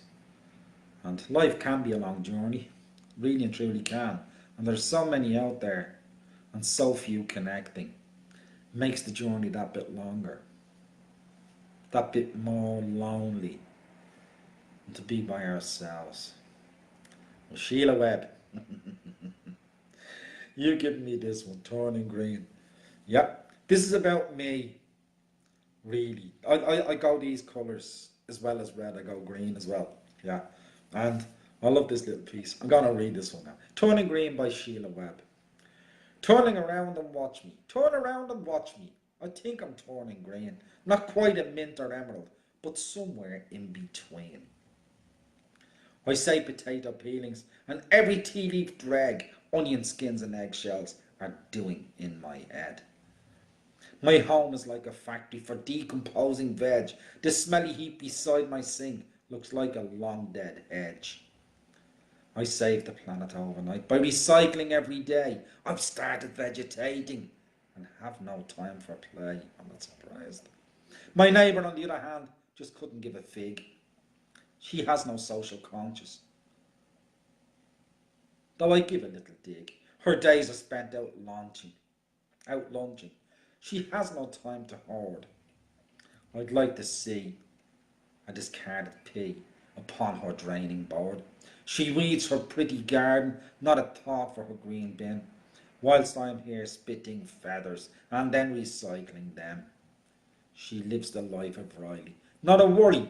And life can be a long journey, really and truly can. And there's so many out there and so few connecting. It makes the journey that bit longer, that bit more lonely, and to be by ourselves. Well, Sheila Webb, you give me this one, Turning Green. Yep, this is about me, really. I go these colours as well as red, I go green as well, yeah. And I love this little piece. I'm going to read this one now. Turning Green by Sheila Webb. Turning around and watch me. Turn around and watch me. I think I'm turning green. Not quite a mint or emerald, but somewhere in between. I say potato peelings and every tea leaf drag, onion skins and eggshells are doing in my head. My home is like a factory for decomposing veg. The smelly heap beside my sink looks like a long dead hedge. I save the planet overnight by recycling every day. I've started vegetating and have no time for play. I'm not surprised. My neighbour, on the other hand, just couldn't give a fig. She has no social conscience, though I give a little dig. Her days are spent out lunching. She has no time to hoard. I'd like to see a discarded pea upon her draining board. She weeds her pretty garden, not a thought for her green bin, whilst I'm here spitting feathers and then recycling them. She lives the life of Riley, not a worry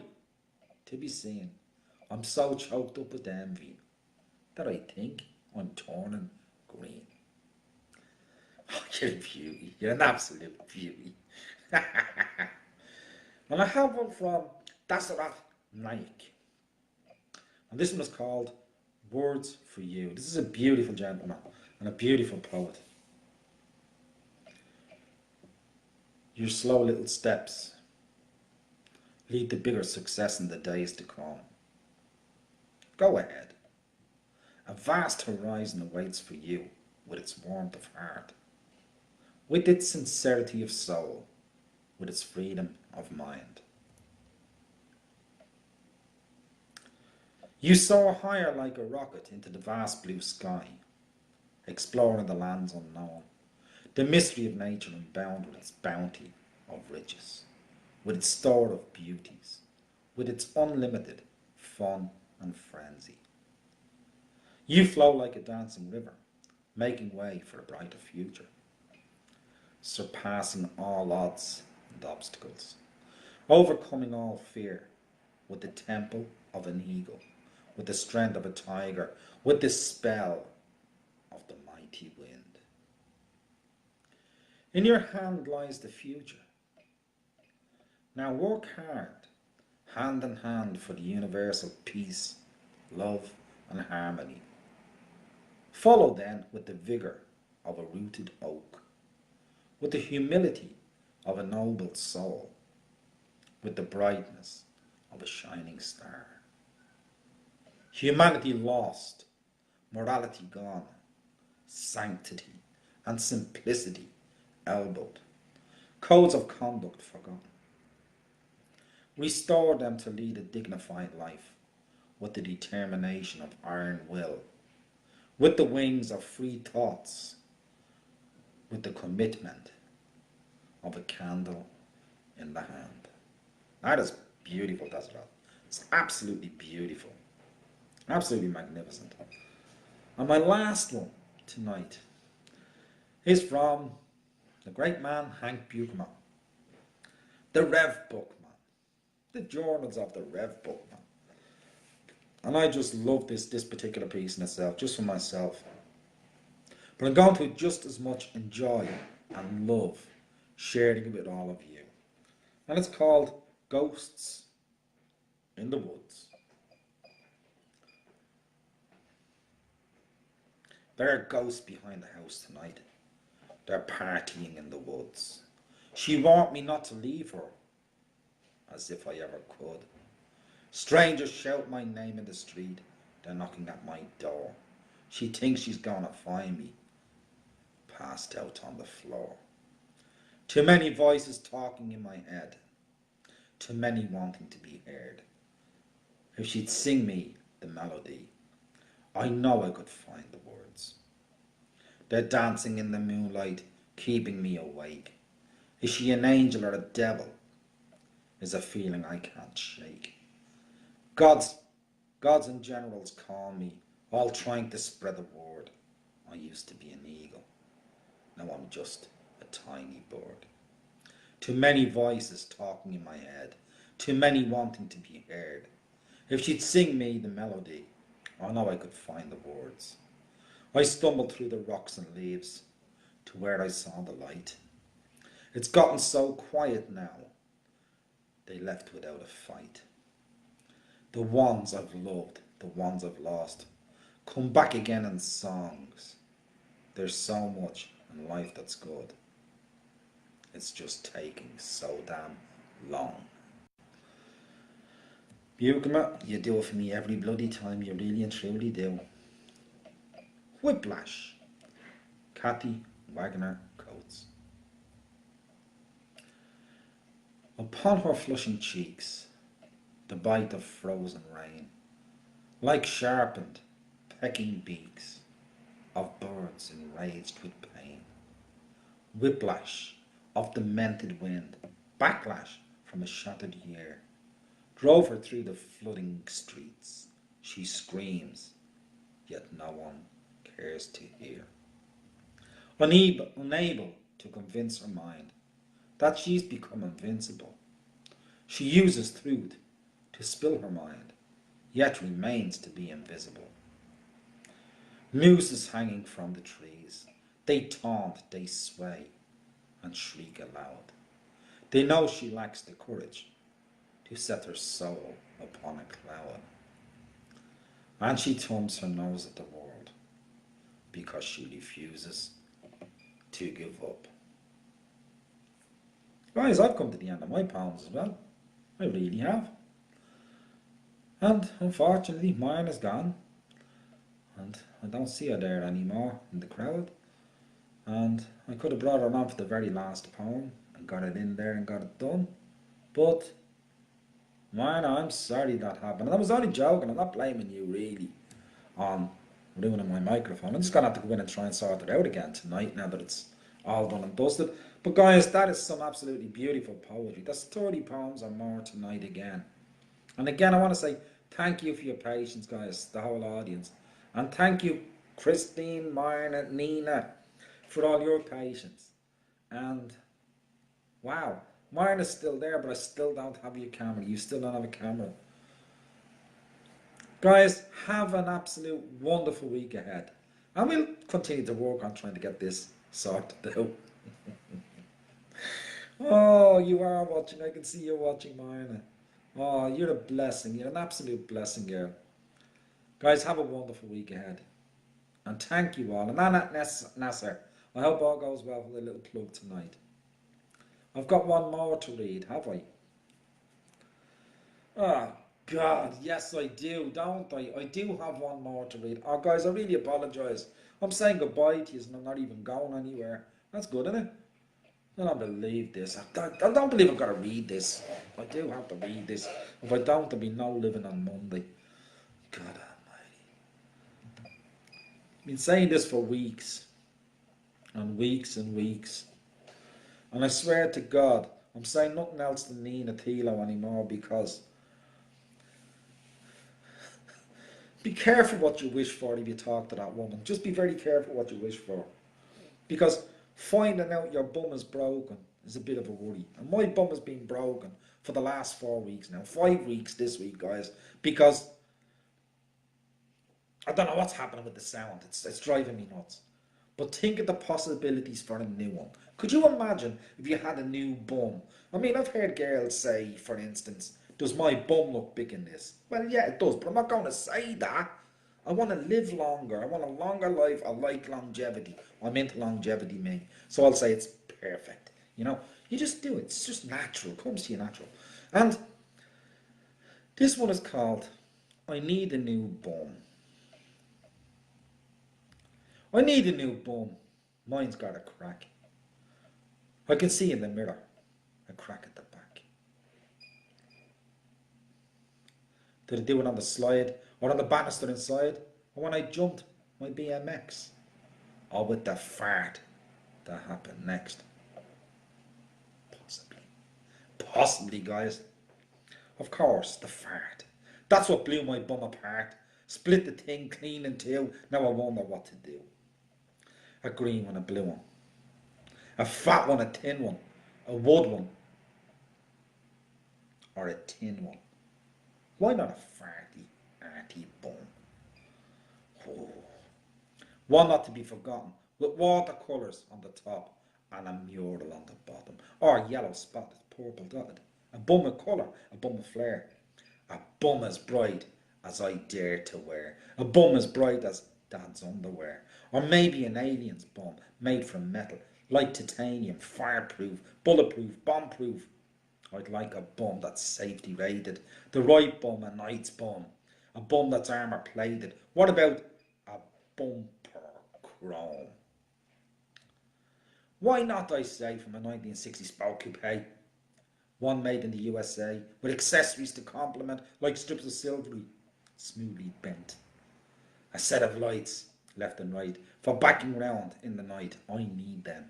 to be seen. I'm so choked up with envy that I think I'm turning green. Oh, you're a beauty. You're an absolute beauty. And I have one from Dasarat Naik. And this one is called Words for You. This is a beautiful gentleman and a beautiful poet. Your slow little steps lead to bigger success in the days to come. Go ahead. A vast horizon awaits for you with its warmth of heart, with its sincerity of soul, with its freedom of mind. You soar higher like a rocket into the vast blue sky, exploring the lands unknown, the mystery of nature unbound with its bounty of riches, with its store of beauties, with its unlimited fun and frenzy. You flow like a dancing river, making way for a brighter future, surpassing all odds and obstacles, overcoming all fear with the temple of an eagle, with the strength of a tiger, with the spell of the mighty wind. In your hand lies the future. Now work hard, hand in hand, for the universal peace, love and harmony. Follow then with the vigour of a rooted oak, with the humility of a noble soul, with the brightness of a shining star. Humanity lost, morality gone, sanctity and simplicity elbowed, codes of conduct forgotten. Restore them to lead a dignified life with the determination of iron will, with the wings of free thoughts, with the commitment of a candle in the hand. That is beautiful, that's it. It's absolutely beautiful. Absolutely magnificent. And my last one tonight is from the great man Hank Buchman, the Rev Bookman, the journals of the Rev Bookman. And I just love this particular piece in itself, just for myself. But I'm going to just as much enjoy and love sharing it with all of you. And it's called Ghosts in the Woods. There are ghosts behind the house tonight. They're partying in the woods. She warned me not to leave her, as if I ever could. Strangers shout my name in the street. They're knocking at my door. She thinks she's gonna find me, passed out on the floor. Too many voices talking in my head. Too many wanting to be heard. If she'd sing me the melody, I know I could find the words. They're dancing in the moonlight, keeping me awake. Is she an angel or a devil? Is a feeling I can't shake. Gods and generals call me, all trying to spread the word. I used to be an eagle. Now I'm just a tiny bird. Too many voices talking in my head. Too many wanting to be heard. If she'd sing me the melody, I know I could find the words. I stumbled through the rocks and leaves to where I saw the light. It's gotten so quiet now, they left without a fight. The ones I've loved, the ones I've lost, come back again in songs. There's so much in life that's good. It's just taking so damn long. Bugler, you do it for me every bloody time, you really and truly do. Whiplash. Kathy Wagner Coates. Upon her flushing cheeks, the bite of frozen rain, like sharpened, pecking beaks of birds enraged with pain. Whiplash of demented wind, backlash from a shattered year, drove her through the flooding streets. She screams, yet no one cares to hear. Unable to convince her mind that she's become invincible, she uses truth to spill her mind, yet remains to be invisible. Mooses hanging from the trees, they taunt, they sway, and shriek aloud. They know she lacks the courage to set her soul upon a cloud. And she thumbs her nose at the world because she refuses to give up. Guys, I've come to the end of my poems as well. I really have. And unfortunately, mine is gone. And I don't see her there anymore in the crowd. And I could have brought her on for the very last poem and got it in there and got it done. But, man, I'm sorry that happened. And I was only joking. I'm not blaming you, really, on ruining my microphone. I'm just going to have to go in and try and sort it out again tonight now that it's all done and dusted. But guys, that is some absolutely beautiful poetry. That's 30 poems or more tonight again. And again, I want to say thank you for your patience, guys, the whole audience. And thank you, Christine, Marna, Nina, for all your patience. And wow, Marna's still there, but I still don't have your camera. You still don't have a camera. Guys, have an absolute wonderful week ahead. And we'll continue to work on trying to get this sorted out. Oh, you are watching. I can see you watching, Marna. Oh, you're a blessing. You're an absolute blessing, girl. Guys, have a wonderful week ahead. And thank you all. And Anna Nasser, I hope all goes well for the little plug tonight. I've got one more to read, have I? Oh, God, yes I do, don't I? I do have one more to read. Oh, guys, I really apologise. I'm saying goodbye to you and I'm not even going anywhere. That's good, isn't it? I don't believe this. I don't believe I've got to read this. I do have to read this. If I don't, there'll be no living on Monday. God almighty. I've been saying this for weeks. And weeks and weeks. And I swear to God, I'm saying nothing else than Nina Thilo anymore because be careful what you wish for if you talk to that woman. Just be very careful what you wish for. Because finding out your bum is broken is a bit of a worry. And my bum has been broken for the last 4 weeks now. 5 weeks this week, guys. Because I don't know what's happening with the sound. It's driving me nuts. But think of the possibilities for a new one. Could you imagine if you had a new bum? I mean, I've heard girls say, for instance, does my bum look big in this? Well, yeah, it does, but I'm not going to say that. I want to live longer. I want a longer life. I like longevity. I'm into longevity, me. So I'll say it's perfect. You know, you just do it. It's just natural. It comes to you natural. And this one is called I Need a New Bum. I need a new bum. Mine's got a crack. I can see in the mirror a crack at the back. Did I do it on the slide or on the banister inside? Or when I jumped my BMX? Or with the fart that happened next? Possibly. Possibly, guys. Of course, the fart. That's what blew my bum apart. Split the thing clean in two. Now I wonder what to do. A green one, a blue one. A fat one, a thin one. A wood one. Or a tin one. Why not a farty, arty bum? Oh. One not to be forgotten, with watercolours on the top and a mural on the bottom, or yellow spotted, purple dotted. A bum of colour, a bum of flair. A bum as bright as I dare to wear. A bum as bright as Dad's underwear. Or maybe an alien's bum, made from metal, like titanium, fireproof, bulletproof, bombproof. I'd like a bum that's safety rated. The right bum, a knight's bum. A bum that's armour plated. What about a bumper chrome? Why not, I say, from a 1960 Spoke coupe? One made in the USA, with accessories to complement, like strips of silvery, smoothly bent. A set of lights, left and right, for backing round in the night. I need them.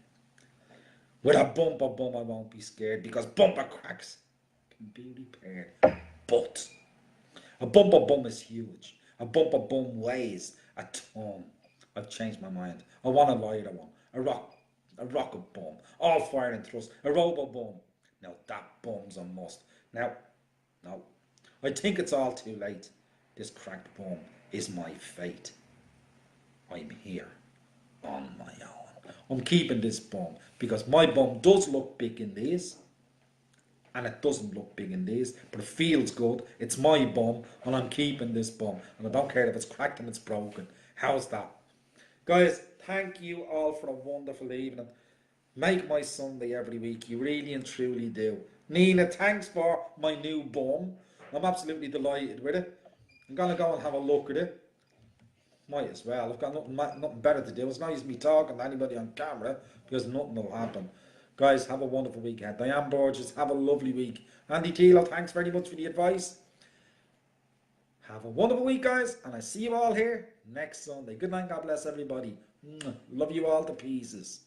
With a bumper bum I won't be scared, because bumper cracks can be repaired. But a bumper bum is huge. A bumper bum weighs a ton. I've changed my mind. I want a lighter one. A rocket bum. All fire and thrust. A robo bum. Now that bum's a must. Now, no. I think it's all too late. This cracked bum is my fate. I'm here on my own. I'm keeping this bum because my bum does look big in this, and it doesn't look big in this, but it feels good. It's my bum, and I'm keeping this bum, and I don't care if it's cracked and it's broken. How's that? Guys, thank you all for a wonderful evening. Make my Sunday every week. You really and truly do. Nina, thanks for my new bum. I'm absolutely delighted with it. I'm going to go and have a look at it. Might as well. I've got nothing better to do. It's no use me talking to anybody on camera because nothing will happen. Guys, have a wonderful week ahead. Diane Borges, have a lovely week. Andy Tilo, thanks very much for the advice. Have a wonderful week, guys, and I see you all here next Sunday. Good night, God bless everybody. Love you all to pieces.